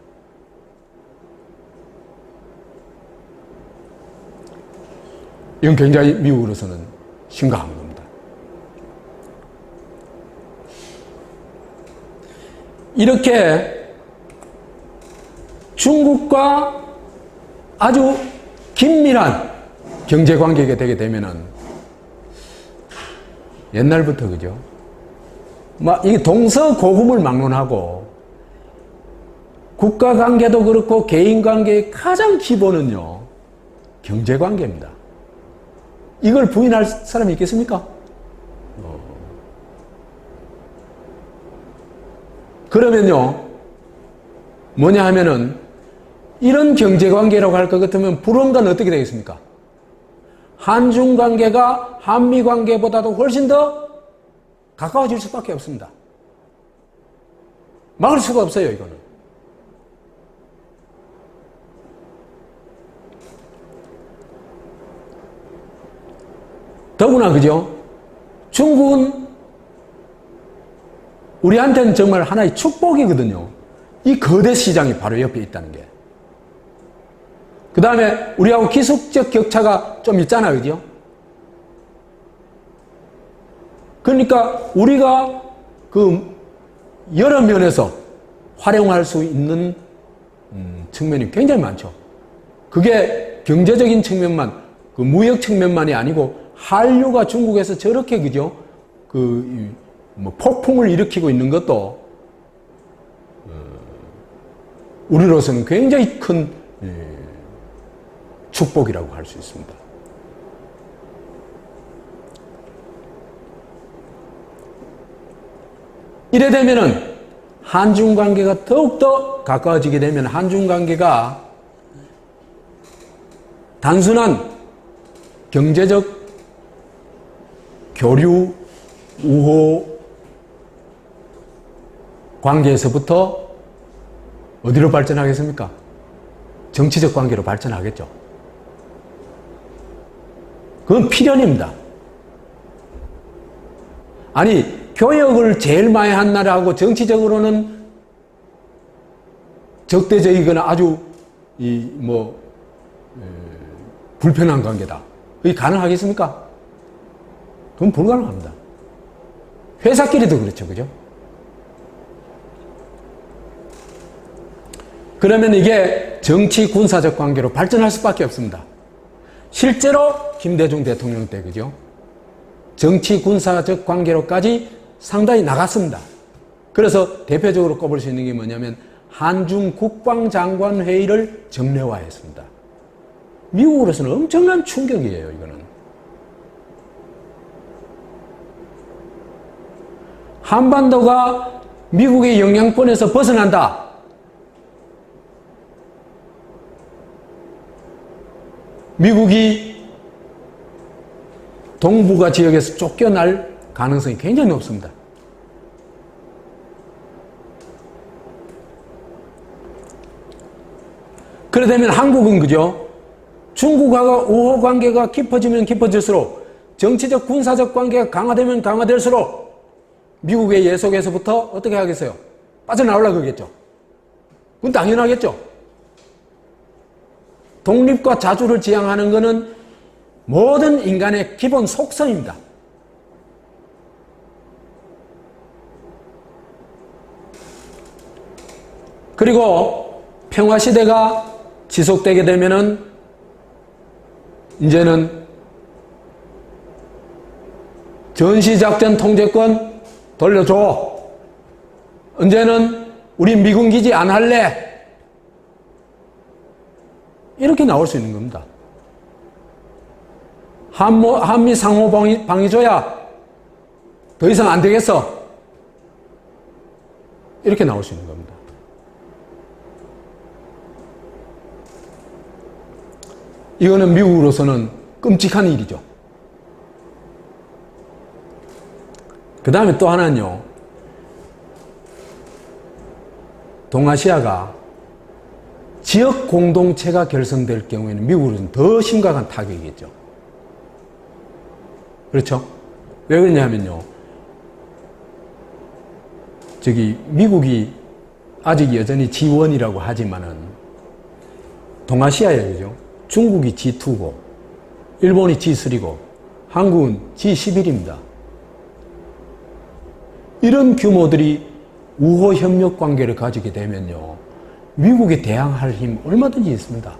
이건 굉장히 미국으로서는 심각한 겁니다. 이렇게 중국과 아주 긴밀한 경제관계가 되게 되면은 옛날부터 그죠? 이 동서고금을 막론하고 국가관계도 그렇고 개인관계의 가장 기본은요, 경제관계입니다. 이걸 부인할 사람이 있겠습니까? 그러면요, 뭐냐 하면은, 이런 경제관계라고 할 것 같으면 불언간 어떻게 되겠습니까? 한중관계가 한미관계보다도 훨씬 더 가까워질 수밖에 없습니다. 막을 수가 없어요, 이거는. 더구나, 그죠? 중국은 우리한테는 정말 하나의 축복이거든요. 이 거대 시장이 바로 옆에 있다는 게. 그 다음에 우리하고 기술적 격차가 좀 있잖아요. 그죠? 그러니까 우리가 그 여러 면에서 활용할 수 있는 측면이 굉장히 많죠. 그게 경제적인 측면만, 그 무역 측면만이 아니고 한류가 중국에서 저렇게 그죠? 폭풍을 일으키고 있는 것도 우리로서는 굉장히 큰 축복이라고 할 수 있습니다. 이래 되면은 한중 관계가 더욱더 가까워지게 되면 한중 관계가 단순한 경제적 교류 우호 관계에서부터 어디로 발전하겠습니까? 정치적 관계로 발전하겠죠. 그건 필연입니다. 아니, 교역을 제일 많이 한 나라하고 정치적으로는 적대적이거나 아주 불편한 관계다. 그게 가능하겠습니까? 그건 불가능합니다. 회사끼리도 그렇죠. 그죠? 그러면 이게 정치 군사적 관계로 발전할 수밖에 없습니다. 실제로 김대중 대통령 때 그죠? 정치 군사적 관계로까지 상당히 나갔습니다. 그래서 대표적으로 꼽을 수 있는 게 뭐냐면 한중 국방장관 회의를 정례화했습니다. 미국으로서는 엄청난 충격이에요, 이거는. 한반도가 미국의 영향권에서 벗어난다. 미국이 동북아 지역에서 쫓겨날 가능성이 굉장히 높습니다. 그러다면 한국은 그죠? 중국과 우호 관계가 깊어지면 깊어질수록 정치적 군사적 관계가 강화되면 강화될수록 미국의 예속에서부터 어떻게 하겠어요? 빠져나오려고 하겠죠. 그건 당연하겠죠. 독립과 자주를 지향하는 것은 모든 인간의 기본 속성입니다. 그리고 평화시대가 지속되게 되면은 이제는 전시작전 통제권 돌려줘. 언제는 우리 미군 기지 안 할래. 이렇게 나올 수 있는 겁니다. 한미 상호 방위조약 더 이상 안 되겠어. 이렇게 나올 수 있는 겁니다. 이거는 미국으로서는 끔찍한 일이죠. 그 다음에 또 하나는요. 동아시아가 지역 공동체가 결성될 경우에는 미국으로서는 더 심각한 타격이겠죠. 그렇죠? 왜 그러냐면요. 미국이 아직 여전히 G1이라고 하지만은 동아시아에 그죠? 중국이 G2고 일본이 G3고 한국은 G11입니다. 이런 규모들이 우호 협력 관계를 가지게 되면요. 미국에 대항할 힘 얼마든지 있습니다.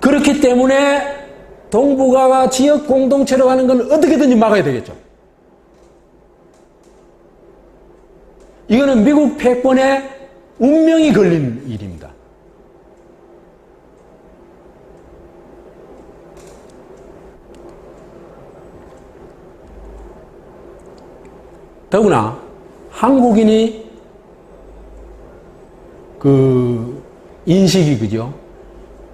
그렇기 때문에 동북아가 지역 공동체로 가는 건 어떻게든지 막아야 되겠죠. 이거는 미국 패권에 운명이 걸린 일입니다. 더구나 한국인이 인식이 그죠?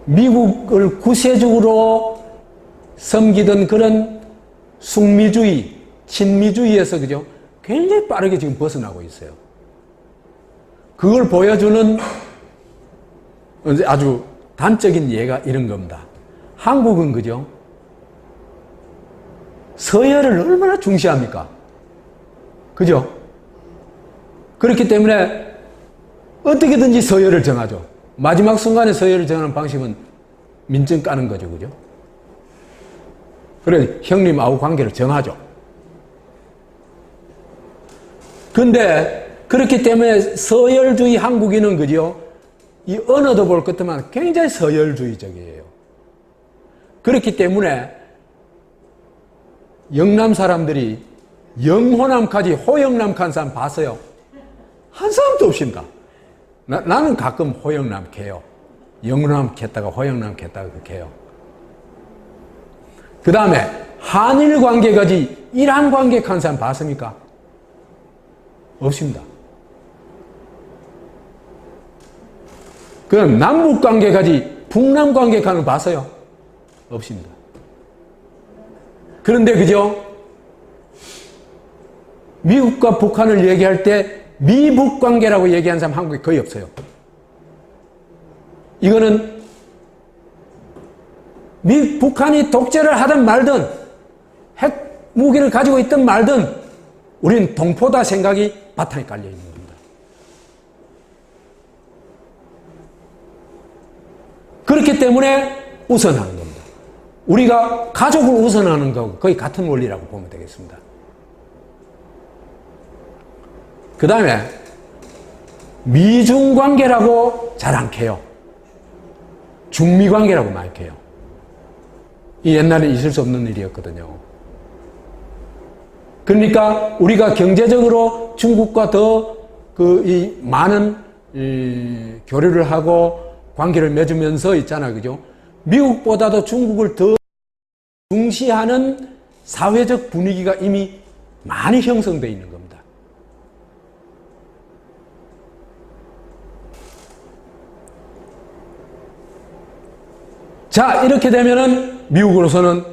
미국을 구세적으로 섬기던 그런 숙미주의, 친미주의에서 그죠? 굉장히 빠르게 지금 벗어나고 있어요. 그걸 보여주는 아주 단적인 예가 이런 겁니다. 한국은 그죠? 서열을 얼마나 중시합니까? 그죠? 그렇기 때문에 어떻게든지 서열을 정하죠. 마지막 순간에 서열을 정하는 방식은 민증 까는 거죠. 그죠? 그래, 형님하고 관계를 정하죠. 근데, 그렇기 때문에 서열주의 한국인은 그죠? 이 언어도 볼 것 같지만 굉장히 서열주의적이에요. 그렇기 때문에 영남 사람들이 영호남까지 호영남 간 사람 봤어요? 한 사람도 없습니다. 나는 가끔 호영남 캐요. 영호남 캤다가 호영남 캤다가 그렇게 해요. 그 다음에 한일 관계까지 이란 관계 간 사람 봤습니까? 없습니다. 그럼 남북 관계까지 북남 관계 가는 거 봤어요? 없습니다. 그런데 그죠? 미국과 북한을 얘기할 때 미북 관계라고 얘기하는 사람 한국에 거의 없어요. 이거는 북한이 독재를 하든 말든 핵 무기를 가지고 있든 말든 우리는 동포다 생각이 바탕에 깔려 있는 겁니다. 그렇기 때문에 우선하는 겁니다. 우리가 가족을 우선하는 거하고 거의 같은 원리라고 보면 되겠습니다. 그 다음에 미중 관계라고 잘 안 캐요. 중미 관계라고 많이 캐요. 이 옛날에 있을 수 없는 일이었거든요. 그러니까 우리가 경제적으로 중국과 더 이 많은 교류를 하고 관계를 맺으면서 있잖아요. 그죠? 미국보다도 중국을 더 중시하는 사회적 분위기가 이미 많이 형성되어 있는 겁니다. 자, 이렇게 되면은 미국으로서는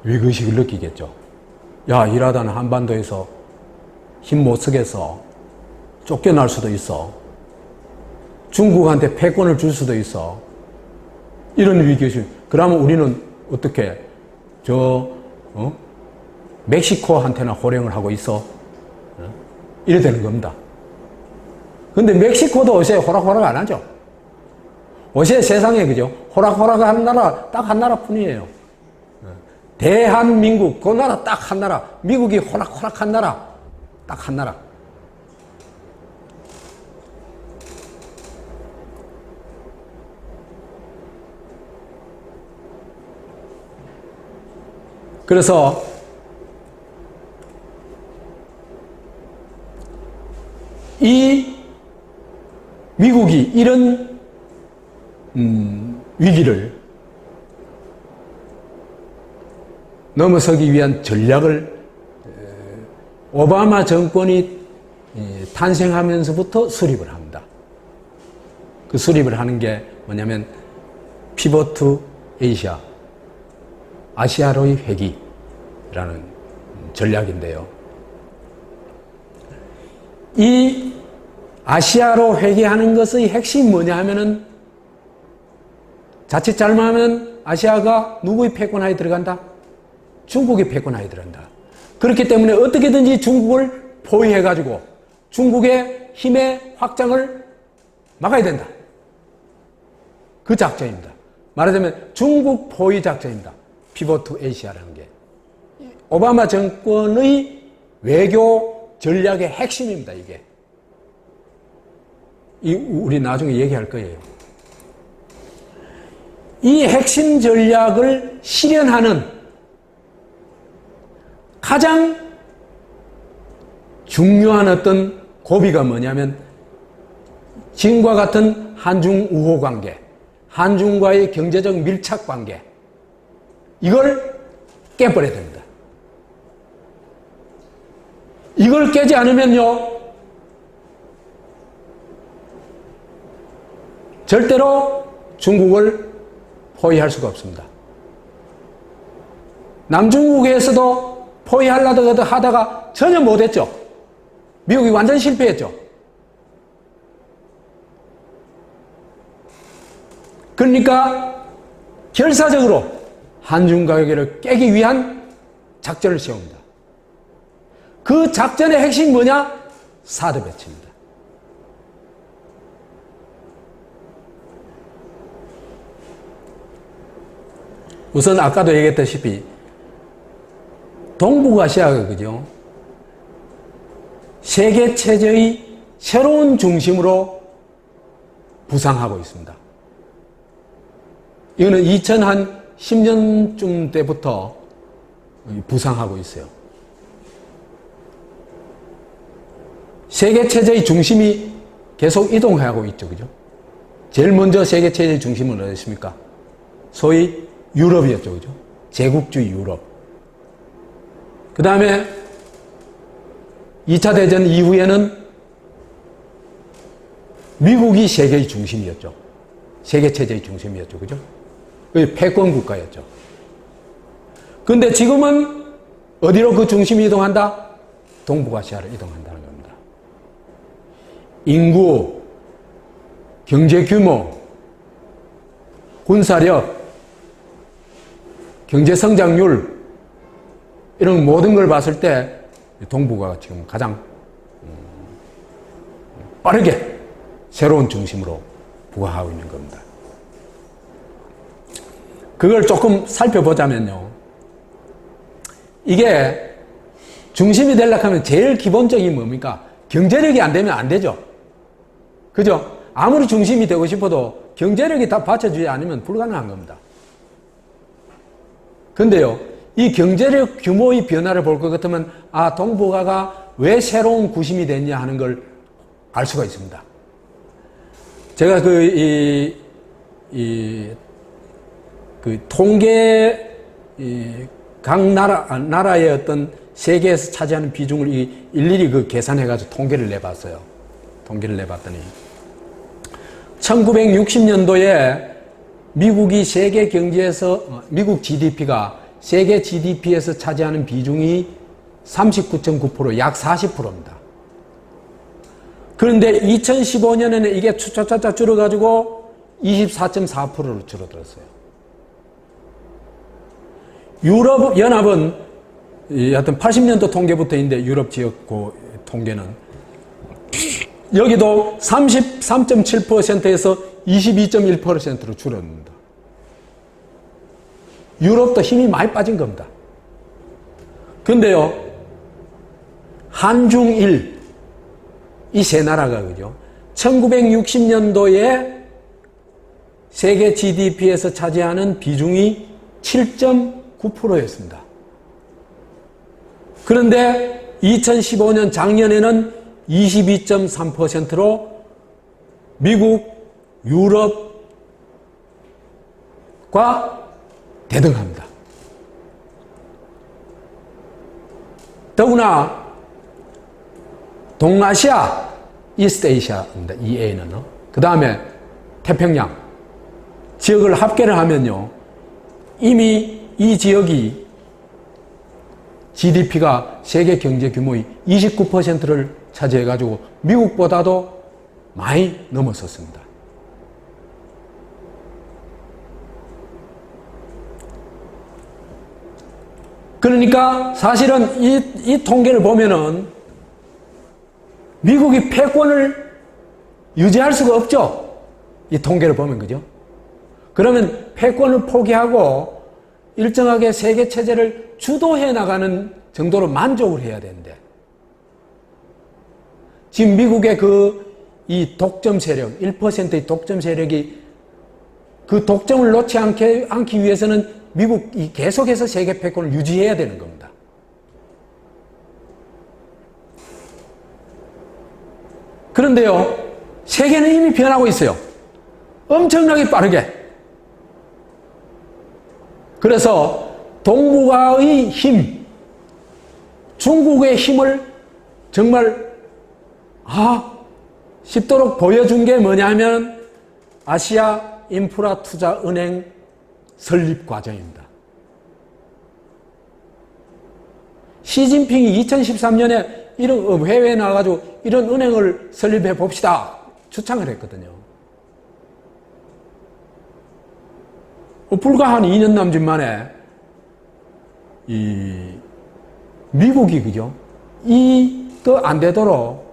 위기의식을 느끼겠죠. 야, 이러다는 한반도에서 힘 못 쓰겠어. 쫓겨날 수도 있어. 중국한테 패권을 줄 수도 있어. 이런 위기의식. 그러면 우리는 어떻게 멕시코한테나 호령을 하고 있어. 이래 되는 겁니다. 근데 멕시코도 요새 호락호락 안 하죠. 요새 세상에, 그죠? 호락호락 하는 나라 딱 한 나라뿐이에요. 대한민국, 그 나라 딱 한 나라. 미국이 호락호락 한 나라 딱 한 나라. 그래서 이 미국이 이런 위기를 넘어서기 위한 전략을 오바마 정권이 탄생하면서부터 수립을 합니다. 그 수립을 하는 게 뭐냐면 피벗 투 아시아, 아시아로의 회귀라는 전략인데요. 이 아시아로 회귀하는 것의 핵심이 뭐냐 하면은 자칫 잘못하면 아시아가 누구의 패권하에 들어간다? 중국의 패권하에 들어간다. 그렇기 때문에 어떻게든지 중국을 포위해가지고 중국의 힘의 확장을 막아야 된다. 그 작전입니다. 말하자면 중국 포위 작전입니다. 피벗 투 아시아라는 게. 오바마 정권의 외교 전략의 핵심입니다, 이게. 우리 나중에 얘기할 거예요. 이 핵심 전략을 실현하는 가장 중요한 어떤 고비가 뭐냐면 지금과 같은 한중 우호 관계, 한중과의 경제적 밀착 관계, 이걸 깨버려야 됩니다. 이걸 깨지 않으면요, 절대로 중국을 포위할 수가 없습니다. 남중국에서도 포위하려고 하다가 전혀 못했죠. 미국이 완전 실패했죠. 그러니까 결사적으로 한중 관계를 깨기 위한 작전을 세웁니다. 그 작전의 핵심이 뭐냐? 사드 배치입니다. 우선 아까도 얘기했다시피 동북아시아가, 그죠? 세계 체제의 새로운 중심으로 부상하고 있습니다. 이거는 2010년쯤 때부터 부상하고 있어요. 세계 체제의 중심이 계속 이동하고 있죠, 그죠? 제일 먼저 세계 체제의 중심은 어디였습니까? 소위 유럽이었죠, 그죠? 제국주의 유럽. 그 다음에 2차 대전 이후에는 미국이 세계의 중심이었죠. 세계 체제의 중심이었죠, 그죠? 패권 국가였죠. 근데 지금은 어디로 그 중심이 이동한다? 동북아시아로 이동한다는 겁니다. 인구, 경제 규모, 군사력, 경제 성장률, 이런 모든 걸 봤을 때 동북아가 지금 가장 빠르게 새로운 중심으로 부각하고 있는 겁니다. 그걸 조금 살펴보자면요, 이게 중심이 되려고 하면 제일 기본적인 뭡니까? 경제력이 안 되면 안 되죠. 그죠? 아무리 중심이 되고 싶어도 경제력이 다 받쳐주지 않으면 불가능한 겁니다. 근데요, 이 경제력 규모의 변화를 볼 것 같으면, 아, 동북아가 왜 새로운 구심이 됐냐 하는 걸 알 수가 있습니다. 제가 통계, 각 나라의 어떤 세계에서 차지하는 비중을 일일이 계산해가지고 통계를 내봤어요. 통계를 내봤더니, 1960년도에 미국이 세계 경제에서, 미국 GDP가 세계 GDP에서 차지하는 비중이 39.9%, 약 40%입니다. 그런데 2015년에는 이게 차차차 줄어가지고 24.4%로 줄어들었어요. 유럽연합은, 하여튼 80년도 통계부터 있는데, 유럽 지역 통계는, 여기도 33.7%에서 22.1%로 줄었습니다. 유럽도 힘이 많이 빠진 겁니다. 근데요, 한중일, 이 세 나라가, 그죠? 1960년도에 세계 GDP에서 차지하는 비중이 7.9%였습니다. 그런데 2015년 작년에는 22.3%로 미국, 유럽과 대등합니다. 더구나 동아시아, 이스트에이시아입니다. EA는. 그 다음에 태평양 지역을 합계를 하면요, 이미 이 지역이 GDP가 세계 경제 규모의 29%를 차지해가지고 미국보다도 많이 넘어섰습니다. 그러니까 사실은 이 통계를 보면은 미국이 패권을 유지할 수가 없죠. 이 통계를 보면, 그죠? 그러면 패권을 포기하고 일정하게 세계 체제를 주도해 나가는 정도로 만족을 해야 되는데, 지금 미국의 이 독점 세력, 1%의 독점 세력이 그 독점을 놓지 않기 위해서는 미국이 계속해서 세계 패권을 유지해야 되는 겁니다. 그런데요, 세계는 이미 변하고 있어요. 엄청나게 빠르게. 그래서 동북아의 힘, 중국의 힘을 정말 쉽도록 보여준 게 뭐냐면 아시아 인프라 투자 은행 설립 과정입니다. 시진핑이 2013년에 이런 해외에 나와가지고 이런 은행을 설립해 봅시다 추창을 했거든요. 불과 한 2년 남짓 만에 이 미국이, 그죠? 이거 안 되도록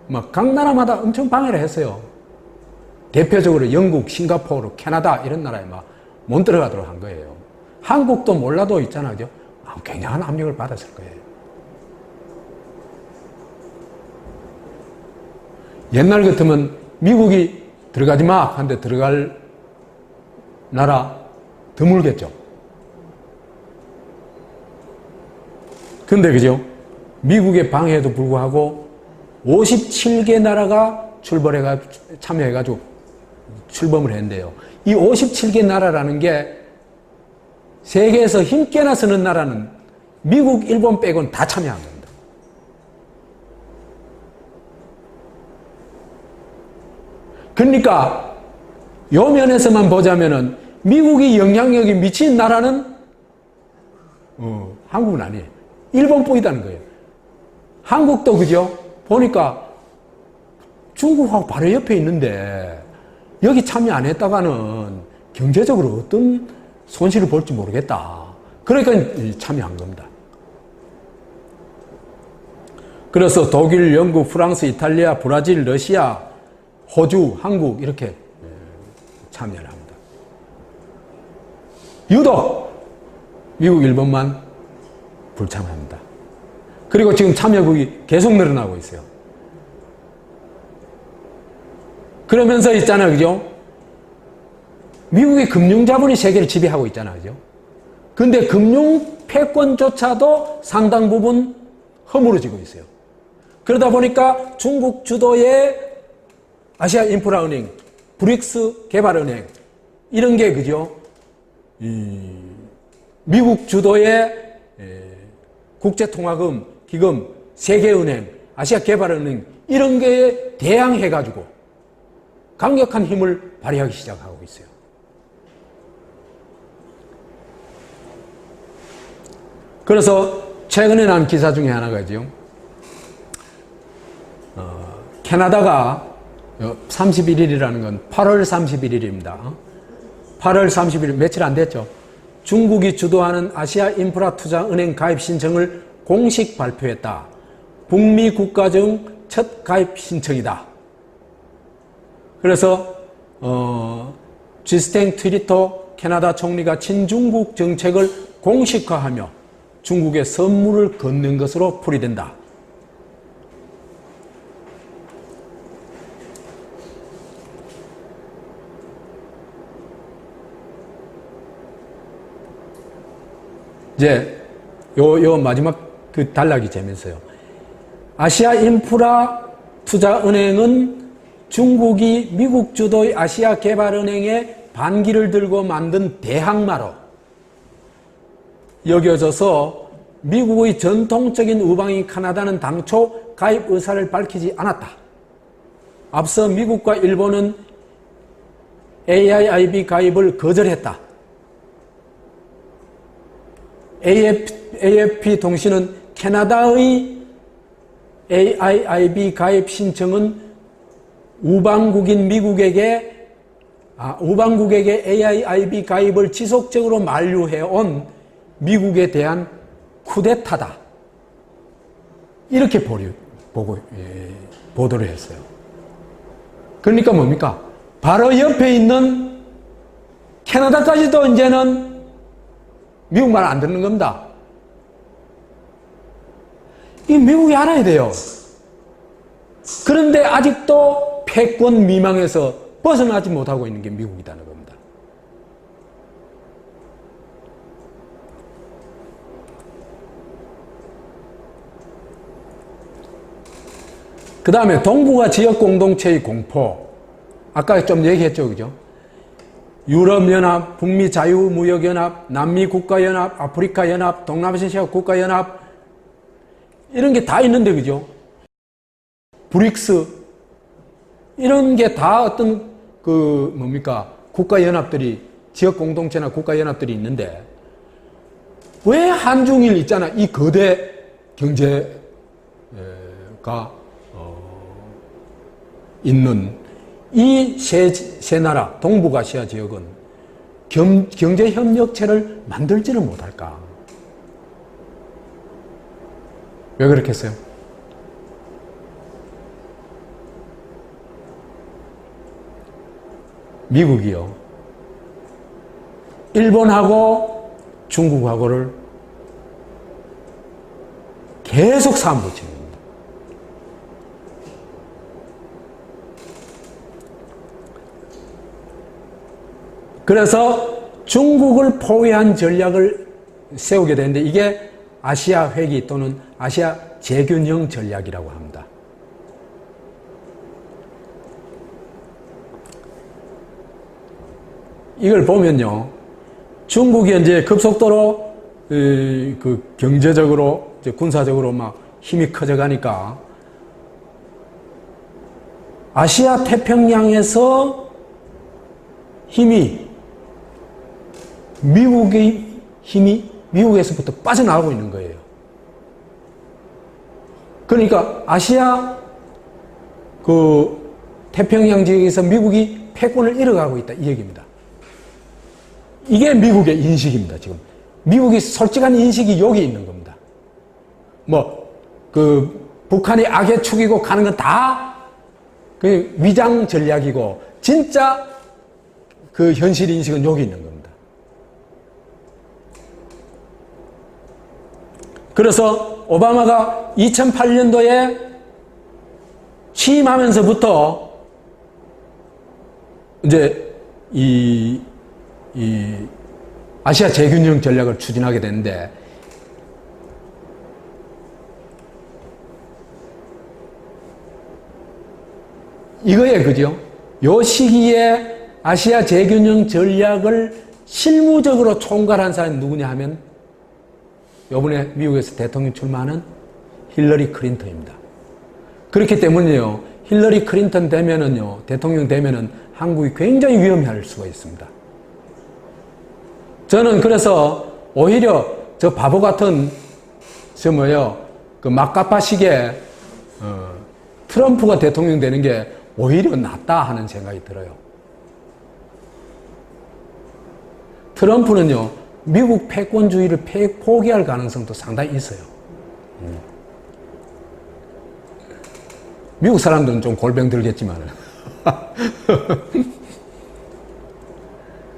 막 각 나라마다 엄청 방해를 했어요. 대표적으로 영국, 싱가포르, 캐나다 이런 나라에 막 못 들어가도록 한 거예요. 한국도 몰라도 있잖아요, 그죠? 굉장한 압력을 받았을 거예요. 옛날 같으면 미국이 들어가지 마 한데 들어갈 나라 드물겠죠. 근데 그죠? 미국의 방해에도 불구하고 57개 나라가 참여해가지고 출범을 했는데요. 이 57개 나라라는 게 세계에서 힘께나 쓰는 나라는 미국, 일본 빼고는 다 참여한 겁니다. 그러니까 요 면에서만 보자면은 미국이 영향력이 미친 나라는 한국은 아니에요. 일본뿐이다는 거예요. 한국도, 그죠? 보니까 중국하고 바로 옆에 있는데 여기 참여 안 했다가는 경제적으로 어떤 손실을 볼지 모르겠다. 그러니까 참여한 겁니다. 그래서 독일, 영국, 프랑스, 이탈리아, 브라질, 러시아, 호주, 한국 이렇게 참여를 합니다. 유독 미국, 일본만 불참합니다. 그리고 지금 참여국이 계속 늘어나고 있어요. 그러면서 있잖아요. 그죠? 미국의 금융자본이 세계를 지배하고 있잖아요. 그죠? 근데 금융 패권조차도 상당 부분 허물어지고 있어요. 그러다 보니까 중국 주도의 아시아 인프라은행, 브릭스 개발은행, 이런 게, 그죠? 미국 주도의 국제통화금, 기금, 세계은행, 아시아 개발은행, 이런 게 대항해가지고 강력한 힘을 발휘하기 시작하고 있어요. 그래서 최근에 난 기사 중에 하나가죠. 캐나다가 31일이라는 건 8월 31일입니다. 8월 30일, 며칠 안 됐죠. 중국이 주도하는 아시아 인프라 투자 은행 가입 신청을 공식 발표했다. 북미 국가 중 첫 가입 신청이다. 그래서 지스탱 트리터 캐나다 총리가 친중국 정책을 공식화하며 중국에 선물을 건넨 것으로 풀이된다. 이제 요 마지막 그 단락이 재밌어요. 아시아 인프라 투자은행은 중국이 미국 주도의 아시아 개발은행의 반기를 들고 만든 대항마로 여겨져서 미국의 전통적인 우방인 캐나다는 당초 가입 의사를 밝히지 않았다. 앞서 미국과 일본은 AIIB 가입을 거절했다. AFP 통신은 캐나다의 AIIB 가입 신청은 우방국인 미국에게 AIIB 가입을 지속적으로 만류해온 미국에 대한 쿠데타다. 이렇게 보도를 했어요. 그러니까 뭡니까? 바로 옆에 있는 캐나다까지도 이제는 미국 말 안 듣는 겁니다. 이 미국이 알아야 돼요. 그런데 아직도 패권 미망에서 벗어나지 못하고 있는 게 미국이라는 겁니다. 그 다음에 동북아 지역 공동체의 공포. 아까 좀 얘기했죠, 그죠? 유럽연합, 북미 자유무역연합, 남미국가연합, 아프리카연합, 동남아시아 국가연합, 이런 게 다 있는데, 그죠? 브릭스, 이런 게 다 어떤, 국가연합들이, 지역공동체나 국가연합들이 있는데, 왜 한중일 있잖아. 이 거대 경제가, 있는 이 세 나라, 동북아시아 지역은 경제협력체를 만들지를 못할까? 왜 그렇겠어요? 미국이요. 일본하고 중국하고를 계속 싸움 붙이는 겁니다. 그래서 중국을 포위한 전략을 세우게 되는데 이게 아시아 회귀 또는 아시아 재균형 전략이라고 합니다. 이걸 보면요, 중국이 이제 급속도로 경제적으로, 군사적으로 막 힘이 커져가니까 아시아 태평양에서 힘이, 미국의 힘이 미국에서부터 빠져나가고 있는 거예요. 그러니까 아시아 태평양 지역에서 미국이 패권을 잃어가고 있다, 이 얘기입니다. 이게 미국의 인식입니다, 지금. 미국이 솔직한 인식이 여기 있는 겁니다. 북한이 악의 축이고 가는 건 다 위장 전략이고, 진짜 현실 인식은 여기 있는 겁니다. 그래서 오바마가 2008년도에 취임하면서부터 이제 이 아시아 재균형 전략을 추진하게 되는데, 이거에 그죠? 요 시기에 아시아 재균형 전략을 실무적으로 총괄한 사람이 누구냐 하면 이번에 미국에서 대통령 출마하는 힐러리 클린턴입니다. 그렇기 때문에요, 힐러리 클린턴 되면은요, 대통령 되면은 한국이 굉장히 위험할 수가 있습니다. 저는 그래서 오히려 저 바보 같은 그 막가파식의 트럼프가 대통령 되는 게 오히려 낫다 하는 생각이 들어요. 트럼프는요, 미국 패권주의를 포기할 가능성도 상당히 있어요. 미국 사람들은 좀 골병 들겠지만은.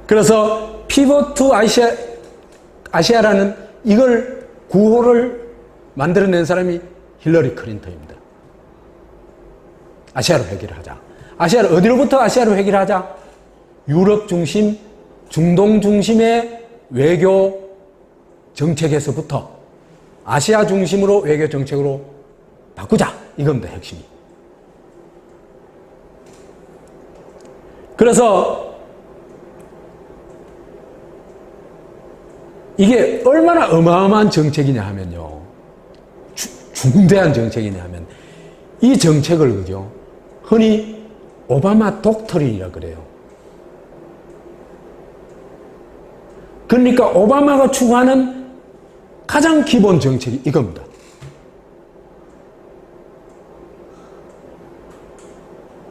그래서 피벗 투 아시아라는 이걸 구호를 만들어낸 사람이 힐러리 클린턴입니다. 아시아로 해결하자. 아시아를 어디로부터 아시아로 해결하자? 유럽 중심, 중동 중심의 외교 정책에서부터 아시아 중심으로 외교 정책으로 바꾸자. 이겁니다, 핵심이. 그래서 이게 얼마나 어마어마한 정책이냐 하면요, 중대한 정책이냐 하면, 이 정책을 그죠, 흔히 오바마 독트린이라 그래요. 그러니까 오바마가 추구하는 가장 기본 정책이 이겁니다.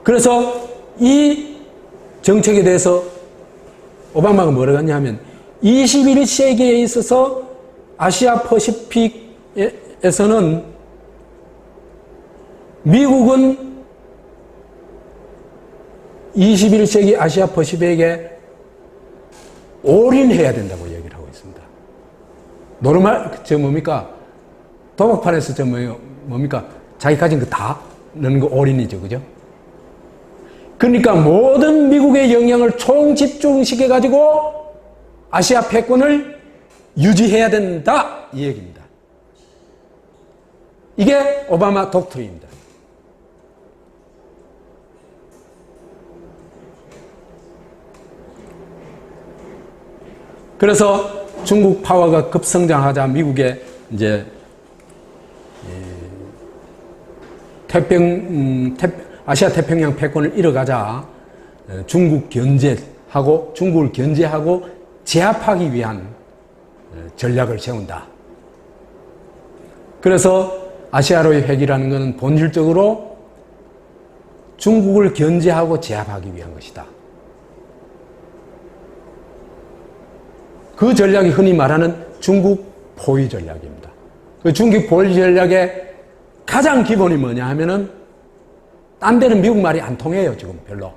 그래서 이 정책에 대해서 오바마가 뭐라고 하냐 하면, 21세기에 있어서 아시아 퍼시픽에서는 미국은 21세기 아시아 퍼시픽에 올인해야 된다고 얘기를 하고 있습니다. 노르말, 뭡니까? 도박판에서 뭡니까? 자기 가진 거 다 넣는 거 올인이죠. 그죠? 그러니까 모든 미국의 영향을 총집중시켜가지고 아시아 패권을 유지해야 된다. 이 얘기입니다. 이게 오바마 독트린입니다. 그래서 중국 파워가 급성장하자 미국의 이제 아시아 태평양 패권을 잃어가자 중국을 견제하고 제압하기 위한 전략을 세운다. 그래서 아시아로의 회귀라는 것은 본질적으로 중국을 견제하고 제압하기 위한 것이다. 그 전략이 흔히 말하는 중국 포위 전략입니다. 그 중국 포위 전략의 가장 기본이 뭐냐 하면은, 딴 데는 미국 말이 안 통해요, 지금 별로.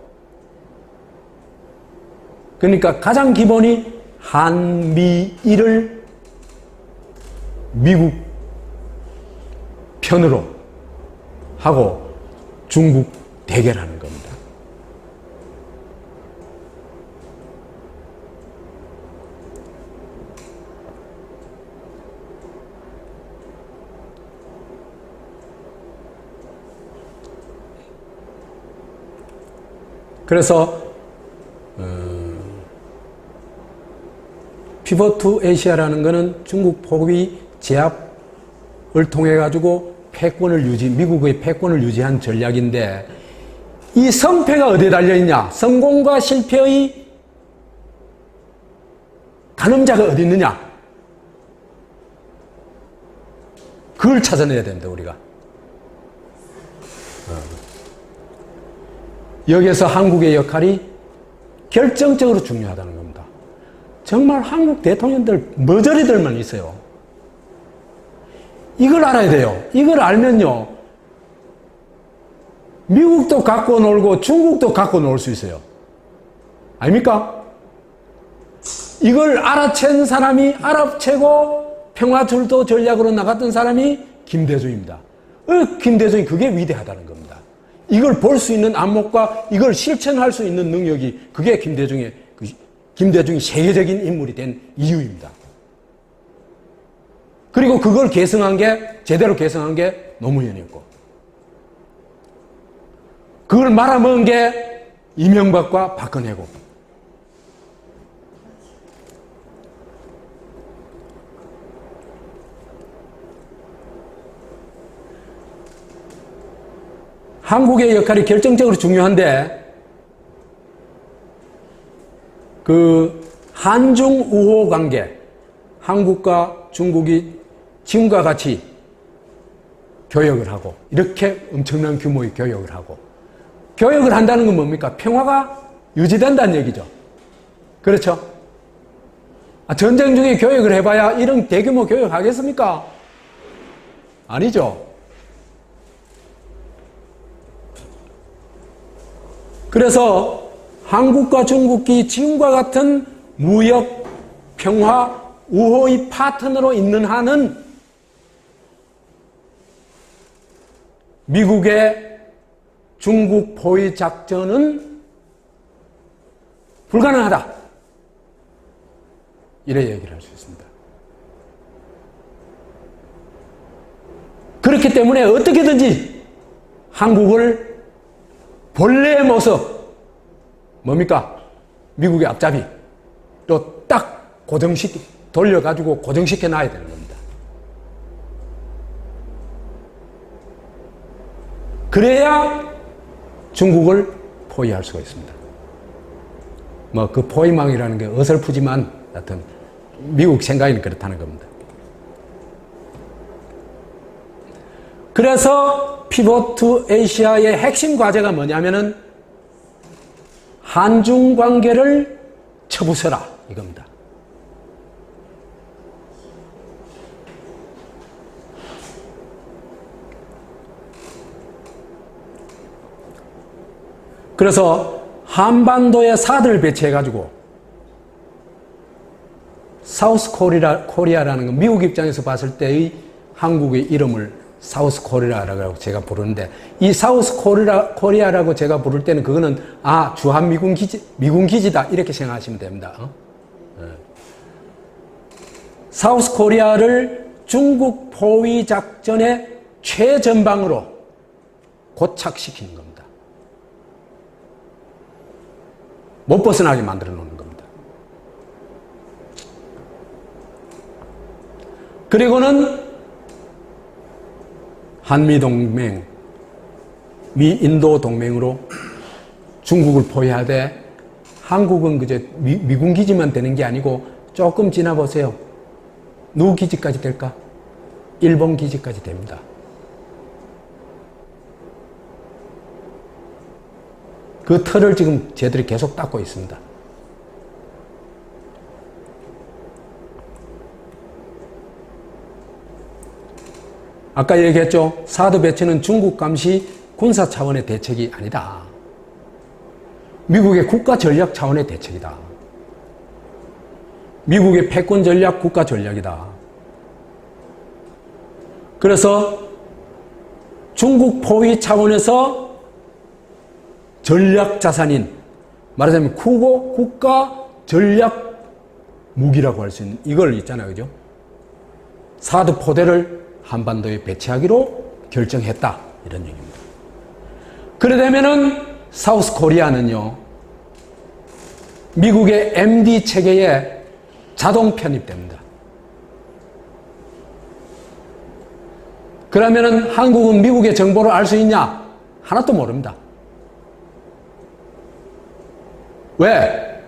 그러니까 가장 기본이 한미일을 미국 편으로 하고 중국 대결하는 겁니다. 그래서 피벗 투 아시아라는 것은 중국 포위 제압을 통해 가지고 미국의 패권을 유지한 전략인데, 이 성패가 어디에 달려있냐? 성공과 실패의 가늠자가 어디 있느냐? 그걸 찾아내야 된다, 우리가. 여기에서 한국의 역할이 결정적으로 중요하다는 겁니다. 정말 한국 대통령들 머저리들만 있어요. 이걸 알아야 돼요. 이걸 알면요, 미국도 갖고 놀고 중국도 갖고 놀 수 있어요. 아닙니까? 이걸 알아챈 사람이, 알아채고 평화철도 전략으로 나갔던 사람이 김대중입니다. 김대중이 그게 위대하다는 겁니다. 이걸 볼 수 있는 안목과 이걸 실천할 수 있는 능력이 그게 김대중이 세계적인 인물이 된 이유입니다. 그리고 그걸 제대로 계승한 게 노무현이었고, 그걸 말아먹은 게 이명박과 박근혜고, 한국의 역할이 결정적으로 중요한데, 그 한중 우호 관계, 한국과 중국이 지금과 같이 교역을 하고, 이렇게 엄청난 규모의 교역을 하고, 교역을 한다는 건 뭡니까? 평화가 유지된다는 얘기죠. 그렇죠? 전쟁 중에 교역을 해봐야 이런 대규모 교역 하겠습니까? 아니죠. 그래서 한국과 중국이 지금과 같은 무역, 평화, 우호의 파트너로 있는 한은 미국의 중국 포위 작전은 불가능하다. 이래 얘기를 할 수 있습니다. 그렇기 때문에 어떻게든지 한국을 본래의 모습, 뭡니까? 미국의 앞잡이, 또 딱 돌려가지고 고정시켜 놔야 되는 겁니다. 그래야 중국을 포위할 수가 있습니다. 그 포위망이라는 게 어설프지만 하여튼 미국 생각에는 그렇다는 겁니다. 그래서 피봇 투 아시아의 핵심 과제가 뭐냐면은 한중 관계를 쳐부숴라 이겁니다. 그래서 한반도에 사드를 배치해가지고 사우스 코리아라는 건 미국 입장에서 봤을 때의 한국의 이름을 사우스 코리아라고 제가 부르는데, 이 사우스 코리아라고 제가 부를 때는 그거는 주한 미군 기지다 이렇게 생각하시면 됩니다. 사우스 코리아를 중국 포위 작전의 최전방으로 고착시키는 겁니다. 못 벗어나게 만들어 놓는 겁니다. 그리고는 한미동맹, 미인도 동맹으로 중국을 포위하되, 한국은 그저 미군 기지만 되는 게 아니고 조금 지나보세요. 누구 기지까지 될까? 일본 기지까지 됩니다. 그 틀을 지금 쟤들이 계속 닦고 있습니다. 아까 얘기했죠. 사드 배치는 중국 감시 군사 차원의 대책이 아니다. 미국의 국가 전략 차원의 대책이다. 미국의 패권 전략, 국가 전략이다. 그래서 중국 포위 차원에서 전략 자산인, 말하자면 국가 전략 무기라고 할 수 있는 이걸 있잖아요. 그죠? 사드 포대를 한반도에 배치하기로 결정했다. 이런 얘기입니다. 그러려면은 사우스 코리아는요, 미국의 MD 체계에 자동 편입됩니다. 그러면은 한국은 미국의 정보를 알 수 있냐? 하나도 모릅니다. 왜?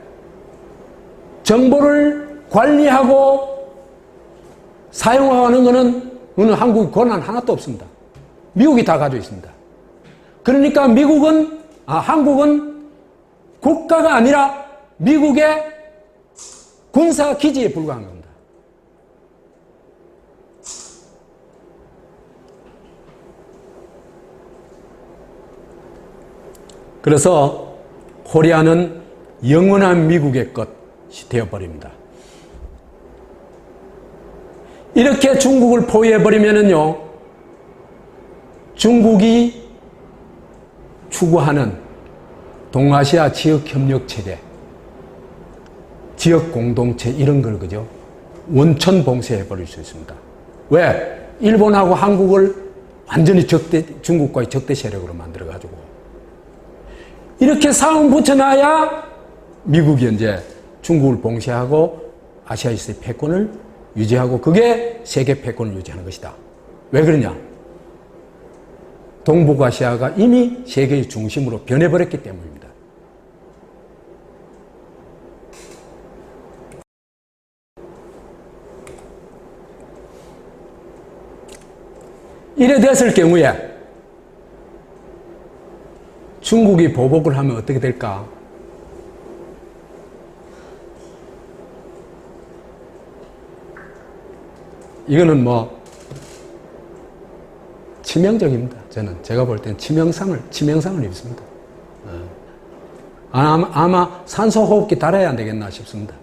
정보를 관리하고 사용하는 것은 한국의 권한 하나도 없습니다. 미국이 다 가지고 있습니다. 그러니까 한국은 국가가 아니라 미국의 군사 기지에 불과한 겁니다. 그래서 코리아는 영원한 미국의 것이 되어버립니다. 이렇게 중국을 포위해버리면은요, 중국이 추구하는 동아시아 지역협력체계, 지역 공동체 이런 걸 그죠? 원천 봉쇄해버릴 수 있습니다. 왜? 일본하고 한국을 완전히 중국과의 적대 세력으로 만들어가지고 이렇게 싸움 붙여놔야 미국이 이제 중국을 봉쇄하고 아시아에서의 패권을 유지하고 그게 세계 패권을 유지하는 것이다. 왜 그러냐? 동북아시아가 이미 세계의 중심으로 변해버렸기 때문입니다. 이래 됐을 경우에 중국이 보복을 하면 어떻게 될까? 이거는 뭐 치명적입니다. 제가 볼 때는 치명상을 입습니다. 아마 산소호흡기 달아야 안 되겠나 싶습니다.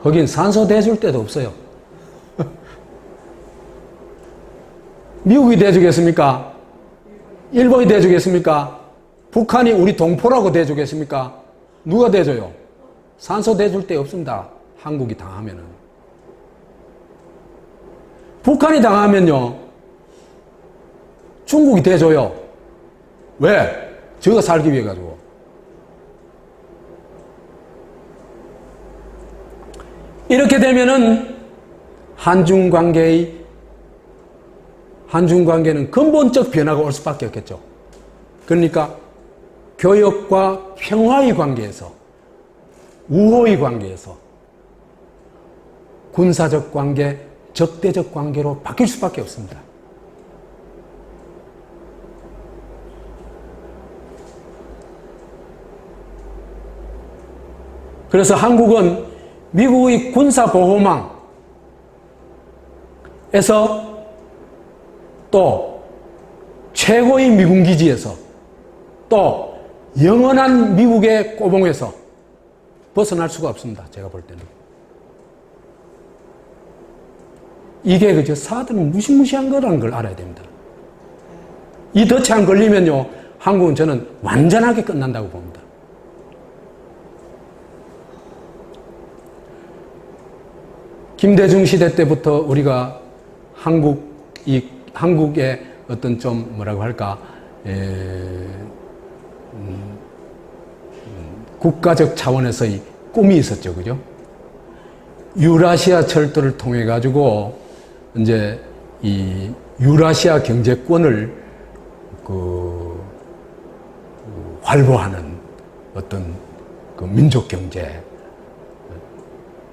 거긴 산소 대줄 데도 없어요. 미국이 대주겠습니까? 일본이 대주겠습니까? 북한이 우리 동포라고 대주겠습니까? 누가 대줘요? 산소 대줄 데 없습니다. 한국이 당하면은. 북한이 당하면요, 중국이 대줘요. 왜? 저가 살기 위해 가지고. 이렇게 되면은 한중 관계는 근본적 변화가 올 수밖에 없겠죠. 그러니까 교역과 평화의 관계에서, 우호의 관계에서 군사적 관계, 적대적 관계로 바뀔 수밖에 없습니다. 그래서 한국은 미국의 군사보호망에서 또 최고의 미군기지에서 또 영원한 미국의 꼬봉에서 벗어날 수가 없습니다. 제가 볼 때는. 이게 그저 사드는 무시무시한 거라는 걸 알아야 됩니다. 이 덫에 안 걸리면요, 한국은 저는 완전하게 끝난다고 봅니다. 김대중 시대 때부터 우리가 한국의 어떤 좀 뭐라고 할까, 국가적 차원에서의 꿈이 있었죠. 그죠? 유라시아 철도를 통해 가지고 이제 이 유라시아 경제권을 활보하는 어떤 그 민족 경제,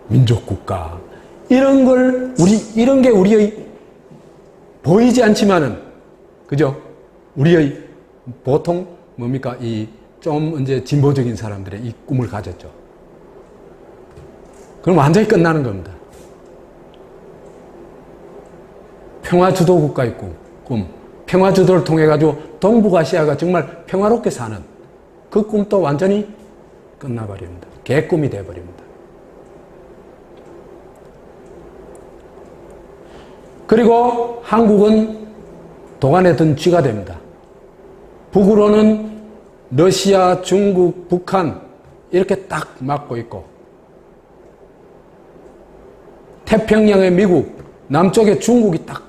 민족 국가, 이런 게 우리의 보이지 않지만은, 그죠? 우리의 보통 뭡니까? 좀 이제 진보적인 사람들의 이 꿈을 가졌죠. 그럼 완전히 끝나는 겁니다. 평화주도 국가의 꿈. 평화주도를 통해가지고 동북아시아가 정말 평화롭게 사는 그 꿈도 완전히 끝나버립니다. 개꿈이 되어버립니다. 그리고 한국은 도간에 든 쥐가 됩니다. 북으로는 러시아, 중국, 북한 이렇게 딱 막고 있고, 태평양의 미국, 남쪽에 중국이 딱,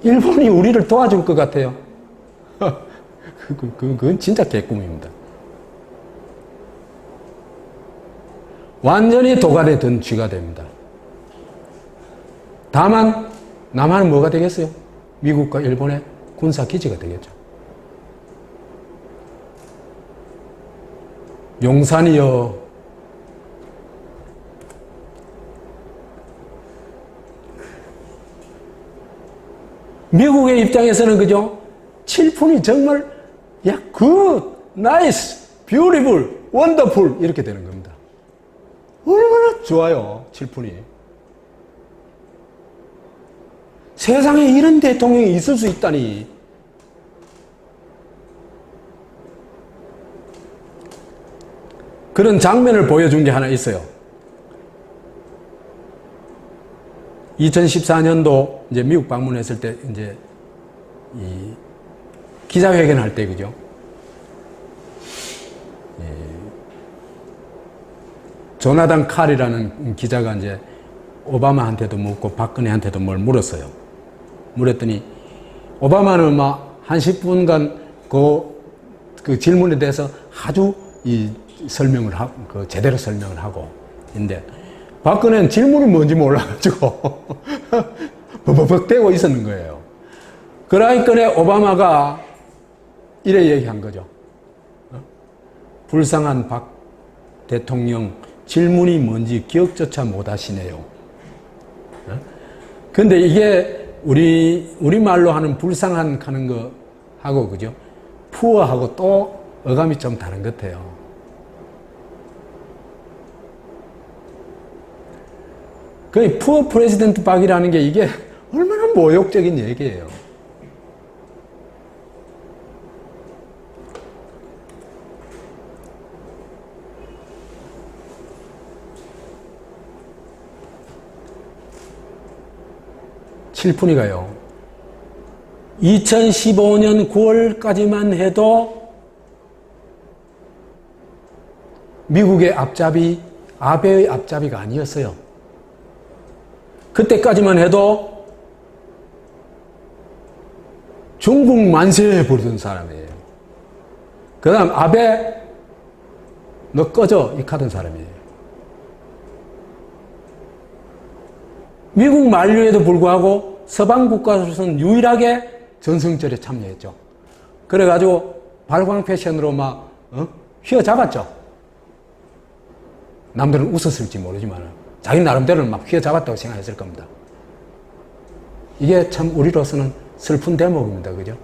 일본이 우리를 도와줄 것 같아요. 그건 진짜 개꿈입니다. 완전히 도간에 든 쥐가 됩니다. 다만 남한은 뭐가 되겠어요? 미국과 일본의 군사기지가 되겠죠. 용산이요, 미국의 입장에서는 그죠? 칠푼이 정말 굿, 나이스, 뷰티풀, 원더풀 이렇게 되는 겁니다. 얼마나 좋아요, 칠푼이. 세상에 이런 대통령이 있을 수 있다니. 그런 장면을 보여준 게 하나 있어요. 2014년도 이제 미국 방문했을 때 이제 이 기자회견 할 때 그죠? 조나단 칼이라는 기자가 이제 오바마한테도 묻고 박근혜한테도 뭘 물었어요. 물었더니 오바마는 막 한 10분간 그 질문에 대해서 아주 설명을 하고, 제대로 설명을 하고, 근데 박근혜는 질문이 뭔지 몰라가지고 버벅대고 있었는 거예요. 그러니까 오바마가 이래 얘기한 거죠. 불쌍한 박 대통령 질문이 뭔지 기억조차 못 하시네요. 근데 이게 우리말로 하는 불쌍한 하는 거 하고, 그죠? 푸어하고 또 어감이 좀 다른 것 같아요. 그 푸어 프레지던트 박이라는 게 이게 얼마나 모욕적인 얘기예요. 칠푼이가요. 2015년 9월까지만 해도 미국의 앞잡이, 아베의 앞잡이가 아니었어요. 그때까지만 해도 중국 만세 부르던 사람이에요. 그 다음 아베 너 꺼져 이 하던 사람이에요. 미국 만류에도 불구하고 서방 국가로서는 유일하게 전승절에 참여했죠. 그래가지고 발광 패션으로 막 휘어잡았죠. 남들은 웃었을지 모르지만 자기 나름대로는 막 휘어잡았다고 생각했을 겁니다. 이게 참 우리로서는 슬픈 대목입니다. 그죠?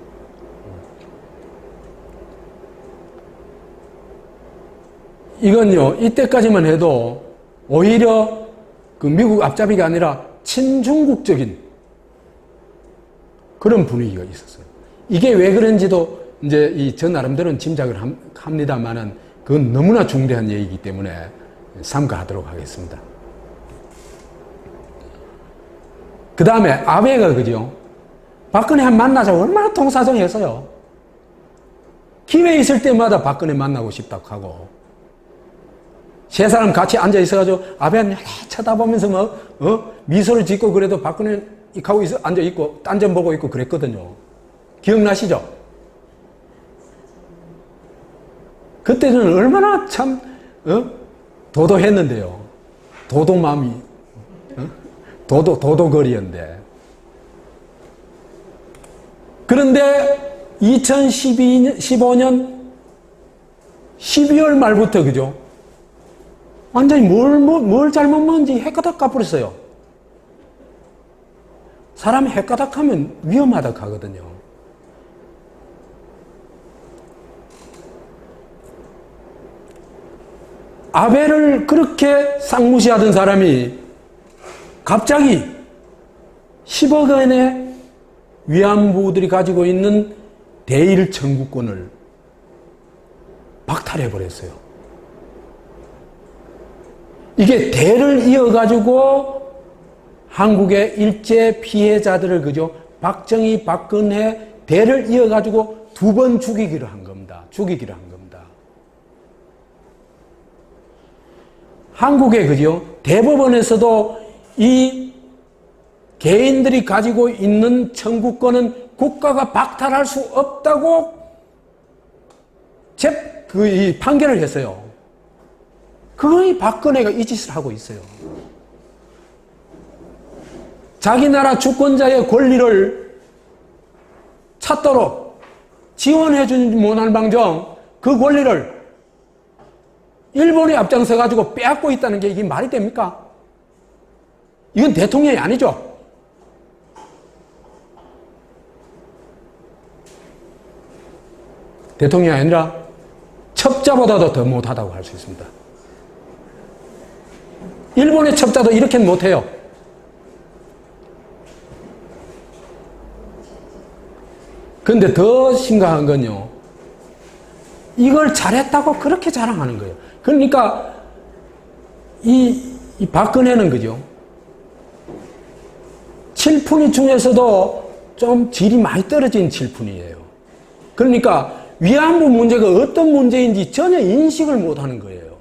이건요, 이때까지만 해도 오히려 그 미국 앞잡이가 아니라 친중국적인 그런 분위기가 있었어요. 이게 왜 그런지도 이제 저 나름대로는 짐작을 합니다만은 그건 너무나 중대한 얘기이기 때문에 삼가하도록 하겠습니다. 그 다음에 아베가 그죠? 박근혜 한 만나자고 얼마나 통사정했어요. 기회 있을 때마다 박근혜 만나고 싶다고 하고 세 사람 같이 앉아 있어가지고 아베는 쳐다보면서 미소를 짓고 그래도 박근혜 하고 앉아 있고 딴 점 보고 있고 그랬거든요. 기억나시죠? 그때는 얼마나 참 도도했는데요. 도도맘이 도도거리였는데. 그런데 2015년 12월 말부터 그죠? 완전히 뭘 잘못 먹은지 헷가닥 까버렸어요. 사람이 헷가닥 하면 위험하다고 하거든요. 아베를 그렇게 쌍무시하던 사람이 갑자기 10억 원의 위안부들이 가지고 있는 대일 청구권을 박탈해버렸어요. 이게 대를 이어가지고 한국의 일제 피해자들을 그죠? 박정희, 박근혜 대를 이어가지고 두 번 죽이기로 한 겁니다. 한국의 그죠? 대법원에서도 이 개인들이 가지고 있는 청구권은 국가가 박탈할 수 없다고 이 판결을 했어요. 그거의 박근혜가 이 짓을 하고 있어요. 자기 나라 주권자의 권리를 찾도록 지원해주지 못할 망정 그 권리를 일본이 앞장서가지고 빼앗고 있다는 게 이게 말이 됩니까? 이건 대통령이 아니죠. 대통령이 아니라 첩자보다도 더 못하다고 할 수 있습니다. 일본의 첩자도 이렇게는 못해요. 그런데 더 심각한 건요. 이걸 잘했다고 그렇게 자랑하는 거예요. 그러니까 이 박근혜는 그죠? 칠푼이 중에서도 좀 질이 많이 떨어진 칠푼이에요. 그러니까 위안부 문제가 어떤 문제인지 전혀 인식을 못하는 거예요.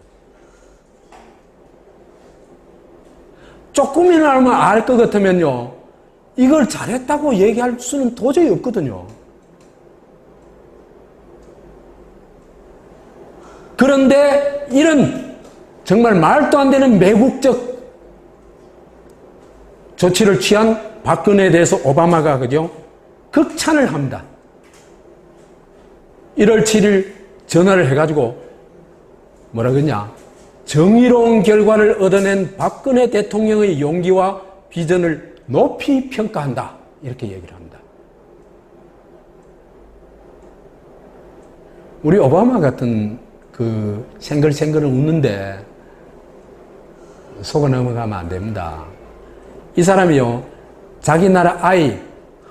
조금이나마 알 것 같으면요, 이걸 잘했다고 얘기할 수는 도저히 없거든요. 그런데 이런 정말 말도 안 되는 매국적 조치를 취한 박근혜에 대해서 오바마가 그죠? 극찬을 합니다. 1월 7일 전화를 해가지고 뭐라 그러냐? 정의로운 결과를 얻어낸 박근혜 대통령의 용기와 비전을 높이 평가한다. 이렇게 얘기를 합니다. 우리 오바마 같은 그 생글생글은 웃는데 속아 넘어가면 안 됩니다. 이 사람이요, 자기 나라 아이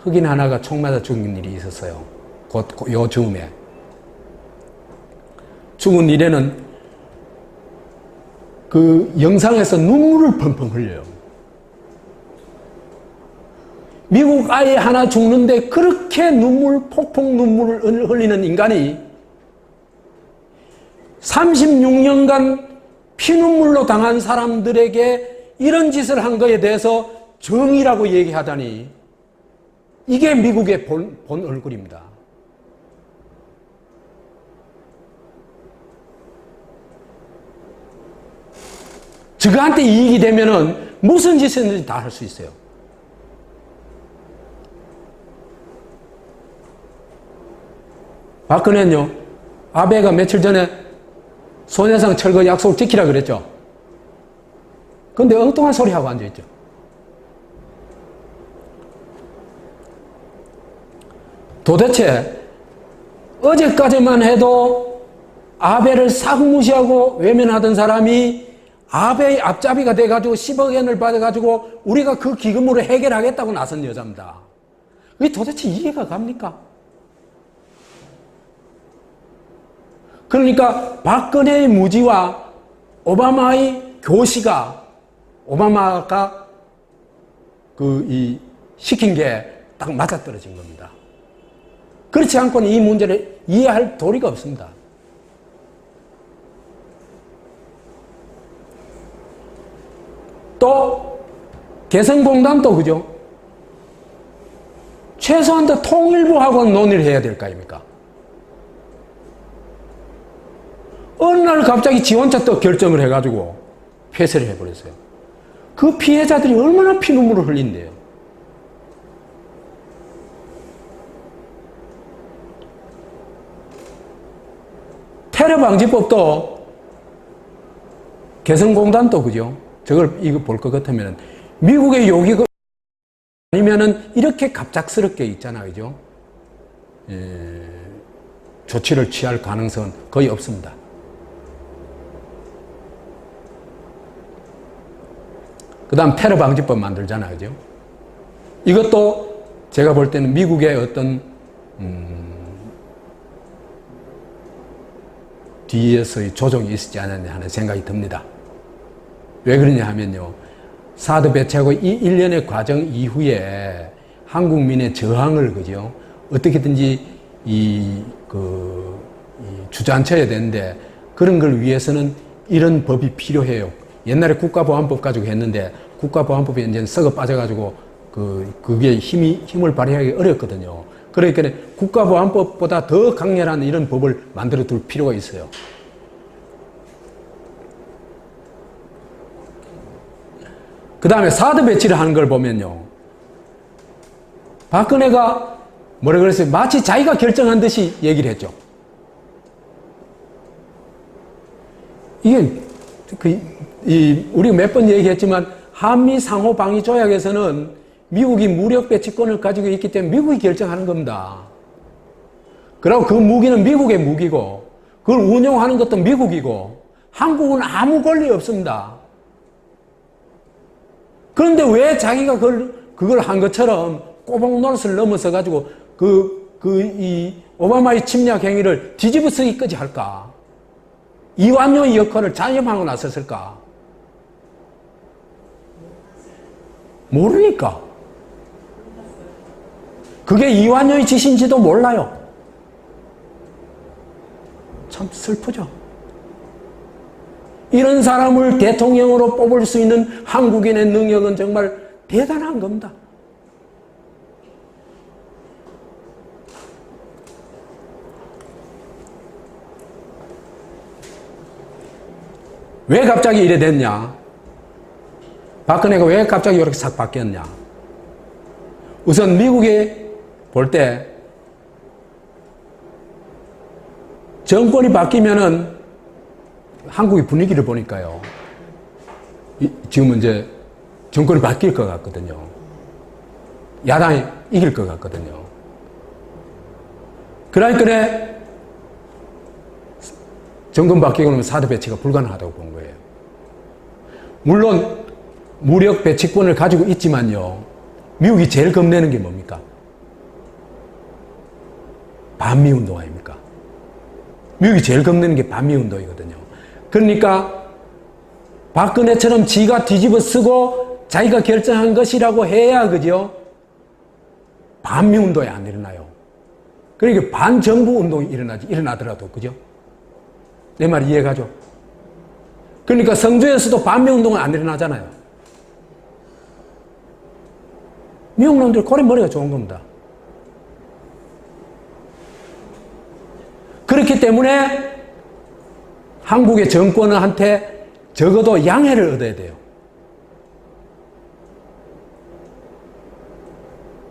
흑인 하나가 총 맞아 죽은 일이 있었어요. 곧 요 즈음에. 죽은 일에는 그 영상에서 눈물을 펑펑 흘려요. 미국 아이 하나 죽는데 그렇게 폭풍 눈물을 흘리는 인간이 36년간 피눈물로 당한 사람들에게 이런 짓을 한 거에 대해서 정의라고 얘기하다니, 이게 미국의 본 얼굴입니다. 저한테 이익이 되면은 무슨 짓이든지 다 할 수 있어요. 박근혜는요, 아베가 며칠 전에 소녀상 철거 약속 지키라 그랬죠. 근데 엉뚱한 소리 하고 앉아있죠. 도대체 어제까지만 해도 아베를 사고무시하고 외면하던 사람이 아베의 앞잡이가 돼가지고 10억 엔을 받아가지고 우리가 그 기금으로 해결하겠다고 나선 여자입니다. 그게 도대체 이해가 갑니까? 그러니까 박근혜의 무지와 오바마의 교시가, 오바마가 시킨 게 딱 맞아떨어진 겁니다. 그렇지 않고는 이 문제를 이해할 도리가 없습니다. 또 개성공단도 그죠? 최소한 더 통일부하고는 논의를 해야 될 거 아닙니까? 어느 날 갑자기 지 혼자 또 결정을 해가지고 폐쇄를 해버렸어요. 그 피해자들이 얼마나 피눈물을 흘린대요. 테러방지법도 개성공단도 그죠? 이거 볼 것 같으면 미국의 요기가 아니면은 이렇게 갑작스럽게 있잖아, 그죠? 조치를 취할 가능성은 거의 없습니다. 그 다음 테러방지법 만들잖아, 그죠? 이것도 제가 볼 때는 미국의 어떤 뒤에서의 조정이 있었지 않았냐 하는 생각이 듭니다. 왜 그러냐 하면요, 사드 배치하고 이 일련의 과정 이후에 한국민의 저항을 그죠, 어떻게든지 주저앉혀야 되는데, 그런 걸 위해서는 이런 법이 필요해요. 옛날에 국가보안법 가지고 했는데 국가보안법이 이제 썩어 빠져가지고 그게 힘을 발휘하기 어렵거든요. 그러니까 국가보안법보다 더 강렬한 이런 법을 만들어 둘 필요가 있어요. 그 다음에 사드 배치를 하는 걸 보면요, 박근혜가 뭐라 그랬어요? 마치 자기가 결정한 듯이 얘기를 했죠. 이게 우리가 몇 번 얘기했지만 한미 상호 방위 조약에서는 미국이 무력 배치권을 가지고 있기 때문에 미국이 결정하는 겁니다. 그리고 그 무기는 미국의 무기고 그걸 운용하는 것도 미국이고 한국은 아무 권리 없습니다. 그런데 왜 자기가 그걸 한 것처럼 꼬박 노릇을 넘어서 가지고 이 오바마의 침략 행위를 뒤집어쓰기까지 할까? 이완용의 역할을 자임하고 나섰을까? 모르니까. 그게 이완용의 짓인지도 몰라요. 참 슬프죠. 이런 사람을 대통령으로 뽑을 수 있는 한국인의 능력은 정말 대단한 겁니다. 왜 갑자기 이래 됐냐? 박근혜가 왜 갑자기 이렇게 싹 바뀌었냐? 우선 미국에 볼 때 정권이 바뀌면은 한국의 분위기를 보니까요. 지금은 이제 정권이 바뀔 것 같거든요. 야당이 이길 것 같거든요. 그러니까 정권 바뀌고 나면 사드 배치가 불가능하다고 본 거예요. 물론 무력 배치권을 가지고 있지만요. 미국이 제일 겁내는 게 뭡니까? 반미운동 아닙니까? 미국이 제일 겁내는 게 반미운동이거든요. 그러니까 박근혜처럼 지가 뒤집어 쓰고 자기가 결정한 것이라고 해야 그죠? 반미운동이 안 일어나요. 그러니까 반정부 운동이 일어나더라도 그죠? 내 말 이해가죠? 그러니까 성주에서도 반미운동은 안 일어나잖아요. 미국 놈들 고래머리가 좋은 겁니다. 그렇기 때문에 한국의 정권한테 적어도 양해를 얻어야 돼요.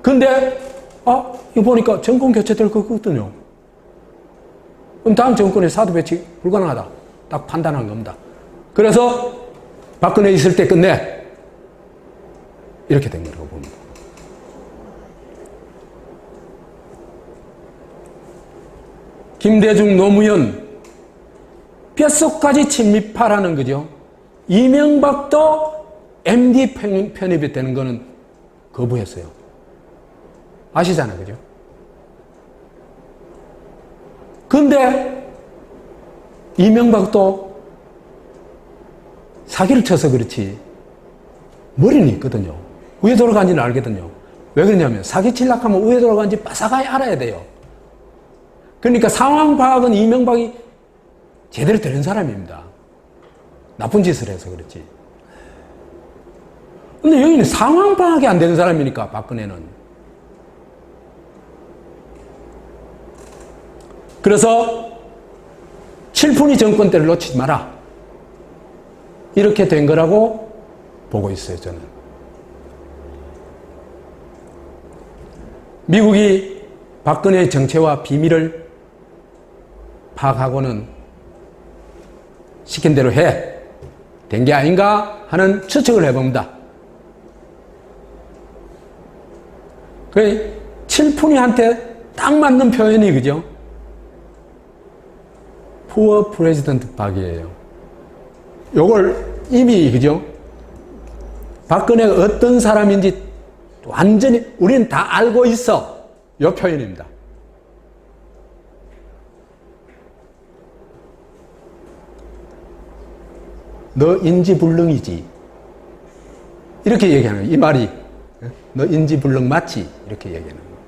근데 이거 보니까 정권 교체될 것 같거든요. 그럼 다음 정권에 사드 배치 불가능하다. 딱 판단한 겁니다. 그래서 박근혜 있을 때 끝내. 이렇게 된 거라고 봅니다. 김대중, 노무현 뼛속까지 친미파라는 거죠. 이명박도 MD 편입이 되는 거는 거부했어요. 아시잖아요. 그죠? 근데 이명박도 사기를 쳐서 그렇지 머리는 있거든요. 왜 돌아간지는 알거든요. 왜 그러냐면 사기 치려고 하면 왜 돌아간지 빠삭하게 알아야 돼요. 그러니까 상황 파악은 이명박이 제대로 되는 사람입니다. 나쁜 짓을 해서 그렇지. 근데 여기는 상황 파악이 안 되는 사람이니까 박근혜는. 그래서 칠푼이 정권 때를 놓치지 마라. 이렇게 된 거라고 보고 있어요, 저는. 미국이 박근혜의 정체와 비밀을 파악하고는 시킨 대로 해. 된 게 아닌가 하는 추측을 해봅니다. 그 칠푼이한테 딱 맞는 표현이 그죠? Poor President 박이에요. 요걸 이미 그죠? 박근혜가 어떤 사람인지 완전히 우리는 다 알고 있어. 요 표현입니다. 너 인지불능이지. 이렇게 얘기하는 거예요. 이 말이. 너 인지불능 맞지? 이렇게 얘기하는 거예요.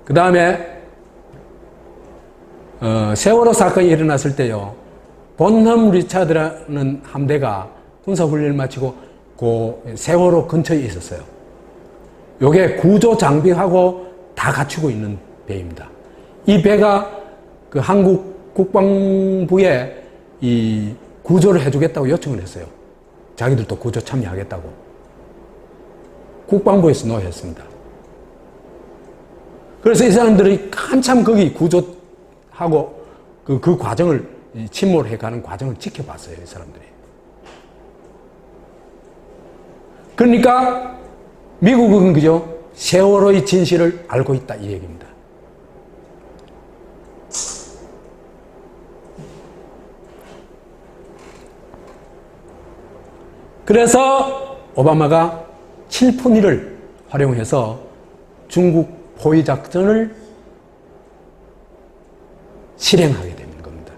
그 다음에 세월호 사건이 일어났을 때요. 본섬 리차드라는 함대가 군사훈련을 마치고 그 세월호 근처에 있었어요. 요게 구조 장비하고 다 갖추고 있는 배입니다. 이 배가 그 한국 국방부에 이 구조를 해주겠다고 요청을 했어요. 자기들도 구조 참여하겠다고. 국방부에서 노했습니다. 그래서 이 사람들이 한참 거기 구조하고 그 과정을 침몰해 가는 과정을 지켜봤어요. 이 사람들이. 그러니까 미국은 그죠? 세월호의 진실을 알고 있다 이 얘기입니다. 그래서 오바마가 칠푼이를 활용해서 중국 포위 작전을 실행하게 되는 겁니다.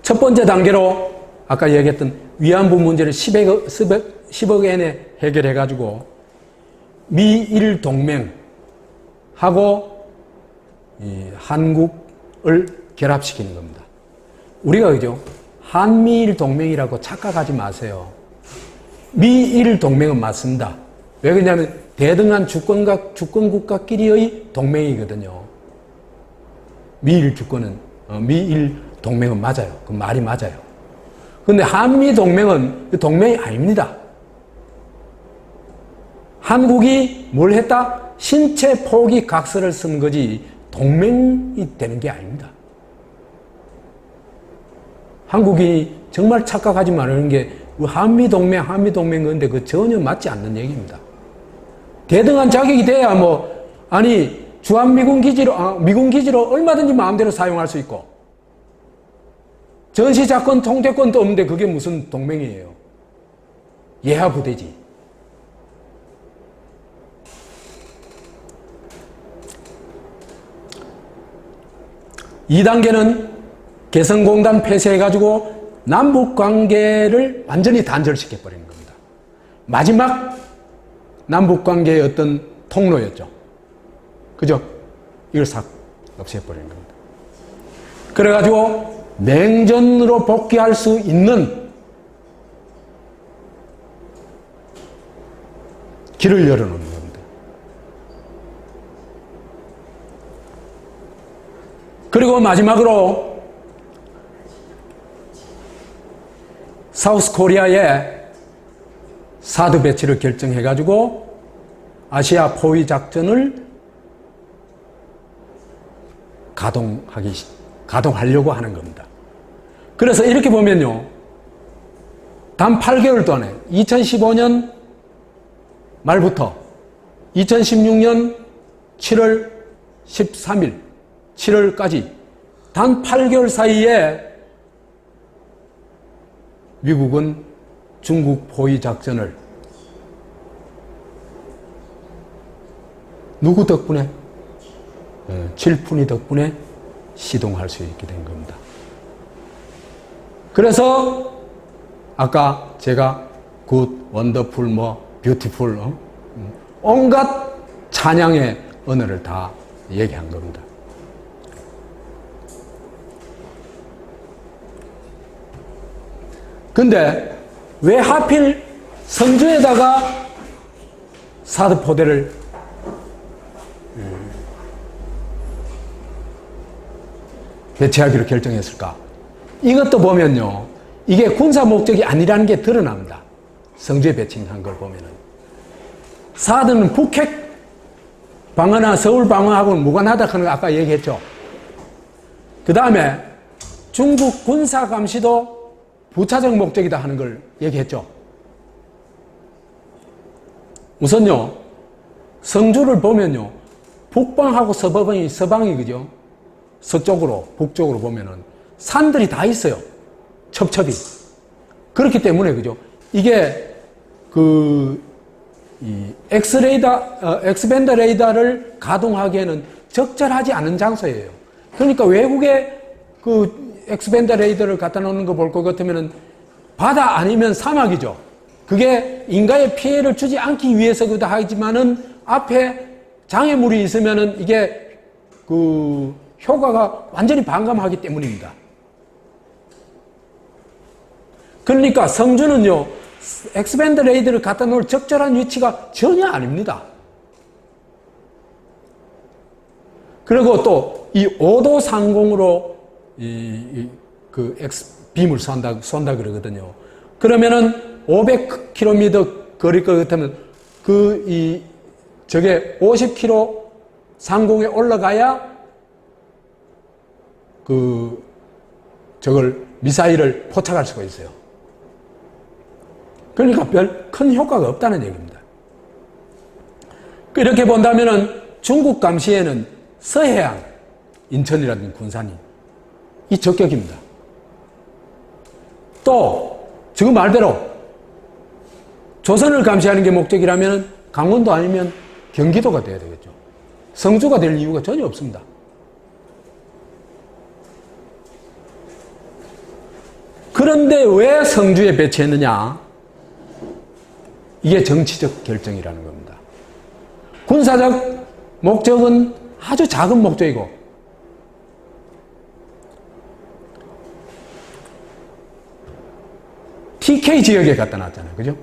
첫 번째 단계로 아까 얘기했던 위안부 문제를 10억 엔에 해결해가지고 미일 동맹하고 이 한국을 결합시키는 겁니다. 우리가 그죠? 한미일 동맹이라고 착각하지 마세요. 미일 동맹은 맞습니다. 왜 그러냐면 대등한 주권국가끼리의 동맹이거든요. 미일 동맹은 맞아요. 그 말이 맞아요. 근데 한미 동맹은 동맹이 아닙니다. 한국이 뭘 했다? 신체 포기 각서를 쓴 거지 동맹이 되는 게 아닙니다. 한국이 정말 착각하지 말라는 게 한미동맹 근데 그 전혀 맞지 않는 얘기입니다. 대등한 자격이 돼야 미군 기지로 얼마든지 마음대로 사용할 수 있고 전시자권 통제권도 없는데 그게 무슨 동맹이에요. 예하부대지. (2단계는) 개성공단 폐쇄해가지고 남북관계를 완전히 단절시켜버리는 겁니다. 마지막 남북관계의 어떤 통로였죠. 그죠? 이걸 싹 없애버리는 겁니다. 그래가지고 냉전으로 복귀할 수 있는 길을 열어놓는 겁니다. 그리고 마지막으로 사우스 코리아에 사드 배치를 결정해가지고 아시아 포위 작전을 가동하려고 하는 겁니다. 그래서 이렇게 보면요. 단 8개월 동안에 2015년 말부터 2016년 7월 13일, 7월까지 단 8개월 사이에 미국은 중국 포위 작전을 누구 덕분에? 질푼이 덕분에 시동할 수 있게 된 겁니다. 그래서 아까 제가 굿, 원더풀, 뷰티풀 온갖 찬양의 언어를 다 얘기한 겁니다. 근데 왜 하필 성주에다가 사드 포대를 배치하기로 결정했을까? 이것도 보면요. 이게 군사 목적이 아니라는 게 드러납니다. 성주에 배치한 걸 보면은. 사드는 북핵 방어나 서울 방어하고는 무관하다 하는 거 아까 얘기했죠. 그 다음에 중국 군사 감시도 부차적 목적이다 하는 걸 얘기했죠. 우선요, 성주를 보면요, 북방하고 서방이 그죠? 서쪽으로, 북쪽으로 보면은 산들이 다 있어요. 첩첩이. 그렇기 때문에, 그죠? 이게, 엑스밴드 레이더를 가동하기에는 적절하지 않은 장소예요. 그러니까 외국에 엑스밴드 레이더를 갖다 놓는 거 볼 것 같으면은 바다 아니면 사막이죠. 그게 인간의 피해를 주지 않기 위해서기도 하지만은 앞에 장애물이 있으면은 이게 효과가 완전히 반감하기 때문입니다. 그러니까 성주는요, 엑스밴드 레이더를 갖다 놓을 적절한 위치가 전혀 아닙니다. 그리고 또 이 5도 상공으로 빔을 쏜다 그러거든요. 그러면은 500km 거리일 것 같으면 저게 50km 상공에 올라가야 저걸 미사일을 포착할 수가 있어요. 그러니까 별 큰 효과가 없다는 얘기입니다. 이렇게 본다면은 중국 감시에는 서해안, 인천이라든지 군산이 이 적격입니다. 또 지금 말대로 조선을 감시하는 게 목적이라면 강원도 아니면 경기도가 돼야 되겠죠. 성주가 될 이유가 전혀 없습니다. 그런데 왜 성주에 배치했느냐? 이게 정치적 결정이라는 겁니다. 군사적 목적은 아주 작은 목적이고, TK 지역에 갖다 놨잖아요. 그죠?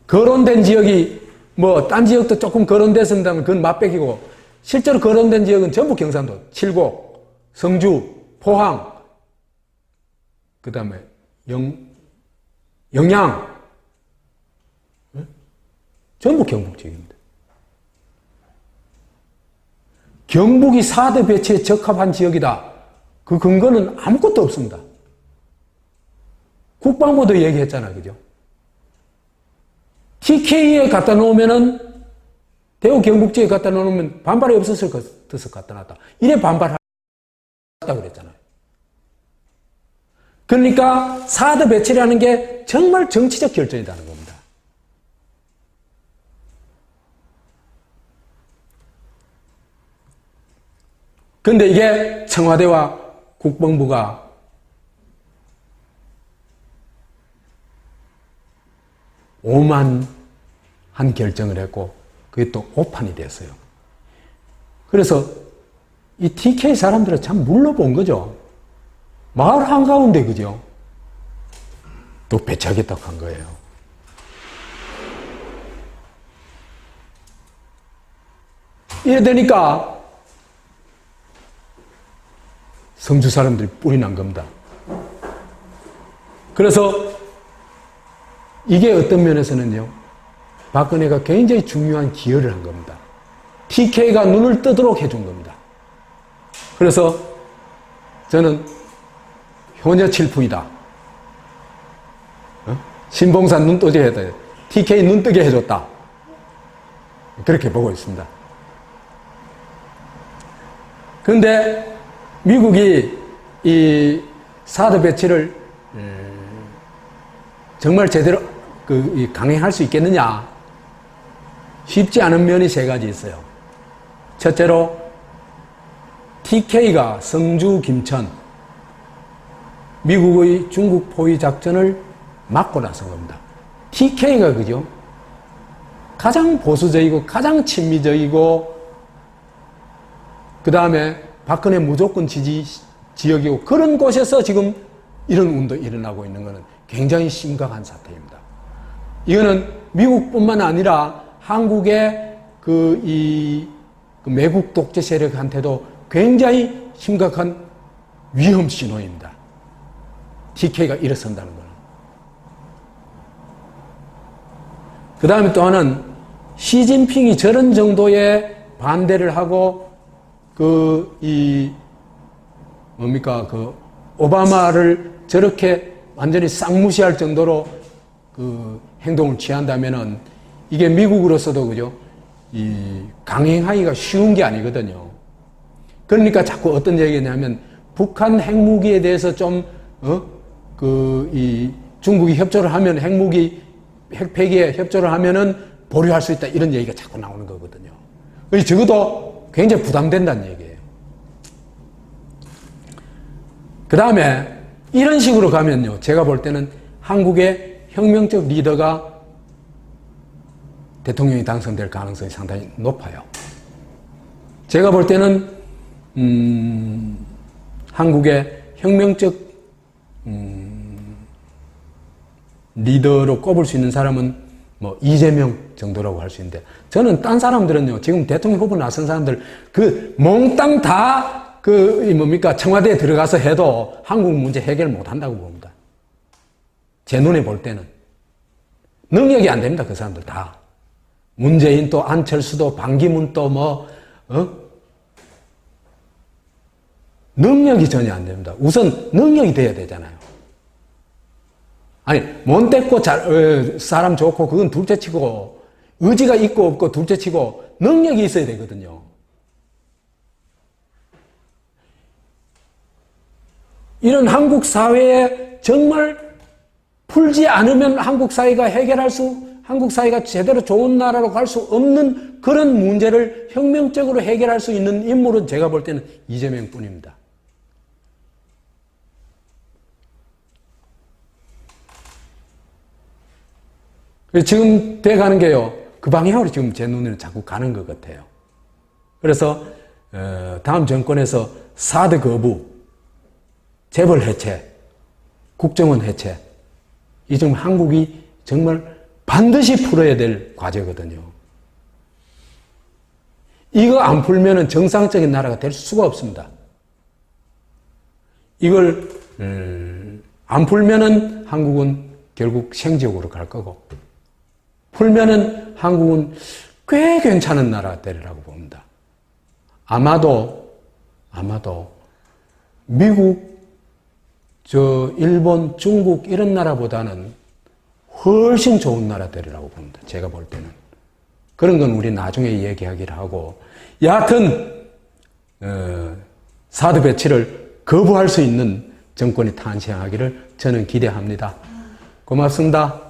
거론된 지역이, 뭐, 딴 지역도 조금 거론됐습니다면 그건 맛배기고, 실제로 거론된 지역은 전부 경상도, 칠곡, 성주, 포항, 그 다음에 영양, 전부 경북 지역입니다. 경북이 4대 배치에 적합한 지역이다. 그 근거는 아무것도 없습니다. 국방부도 얘기했잖아요. 그죠? TK에 갖다 놓으면은, 대구 경북지에 갖다 놓으면 반발이 없었을 것을 갖다 놨다. 이래 반발했다 그랬잖아요. 그러니까 4대 배치라는 게 정말 정치적 결정이라는 겁니다. 그런데 이게 청와대와 국방부가 오만한 결정을 했고, 그게 또 오판이 됐어요. 그래서 이 TK 사람들은 참 물러본 거죠. 마을 한가운데, 그죠? 또 배치하겠다고 한 거예요. 이래 되니까 성주 사람들이 뿔이 난 겁니다. 그래서 이게 어떤 면에서는요, 박근혜가 굉장히 중요한 기여를 한 겁니다. TK가 눈을 뜨도록 해준 겁니다. 그래서 저는 효녀칠풍이다. 신봉산 눈 뜨게 했다. TK 눈 뜨게 해줬다. 그렇게 보고 있습니다. 그런데 미국이 이 4대 배치를 정말 제대로 강행할 수 있겠느냐? 쉽지 않은 면이 세 가지 있어요. 첫째로 TK가 성주, 김천, 미국의 중국 포위 작전을 막고 나선 겁니다. TK가 그죠? 가장 보수적이고 가장 친미적이고 그 다음에 박근혜 무조건 지지 지역이고 그런 곳에서 지금 이런 운동이 일어나고 있는 것은 굉장히 심각한 사태입니다. 이거는 미국뿐만 아니라 한국의 그 매국 독재 세력한테도 굉장히 심각한 위험 신호입니다. TK가 일어선다는 거는. 그 다음에 또 하나는 시진핑이 저런 정도의 반대를 하고 오바마를 저렇게 완전히 쌍무시할 정도로 그 행동을 취한다면은 이게 미국으로서도 그죠? 강행하기가 쉬운 게 아니거든요. 그러니까 자꾸 어떤 얘기냐면 북한 핵무기에 대해서 좀, 중국이 협조를 하면 핵 폐기에 협조를 하면은 보류할 수 있다. 이런 얘기가 자꾸 나오는 거거든요. 그래서 적어도 굉장히 부담된다는 얘기예요. 그 다음에 이런 식으로 가면요. 제가 볼 때는 한국의 혁명적 리더가 대통령이 당선될 가능성이 상당히 높아요. 제가 볼 때는 한국의 혁명적 리더로 꼽을 수 있는 사람은 뭐 이재명 정도라고 할 수 있는데 저는 딴 사람들은요. 지금 대통령 후보 나선 사람들 그 몽땅 다 청와대에 들어가서 해도 한국 문제 해결 못 한다고 봅니다. 제 눈에 볼 때는. 능력이 안 됩니다. 그 사람들 다. 문재인 또 안철수도 반기문 또 능력이 전혀 안 됩니다. 우선 능력이 돼야 되잖아요. 아니, 못 됐고 사람 좋고 그건 둘째 치고 의지가 있고 없고 둘째 치고 능력이 있어야 되거든요. 이런 한국 사회에 정말 풀지 않으면 한국 사회가 한국 사회가 제대로 좋은 나라로 갈 수 없는 그런 문제를 혁명적으로 해결할 수 있는 인물은 제가 볼 때는 이재명 뿐입니다. 지금 돼가는 게요. 그 방향으로 지금 제 눈에는 자꾸 가는 것 같아요. 그래서 다음 정권에서 사드 거부, 재벌 해체, 국정원 해체, 이 좀 한국이 정말 반드시 풀어야 될 과제거든요. 이거 안 풀면은 정상적인 나라가 될 수가 없습니다. 이걸 안 풀면은 한국은 결국 생지옥으로 갈 거고, 풀면은 한국은 꽤 괜찮은 나라가 되리라고 봅니다. 아마도 미국, 일본, 중국 이런 나라보다는 훨씬 좋은 나라 되리라고 봅니다. 제가 볼 때는. 그런 건 우리 나중에 얘기하기를 하고, 여하튼 사드 배치를 거부할 수 있는 정권이 탄생하기를 저는 기대합니다. 고맙습니다.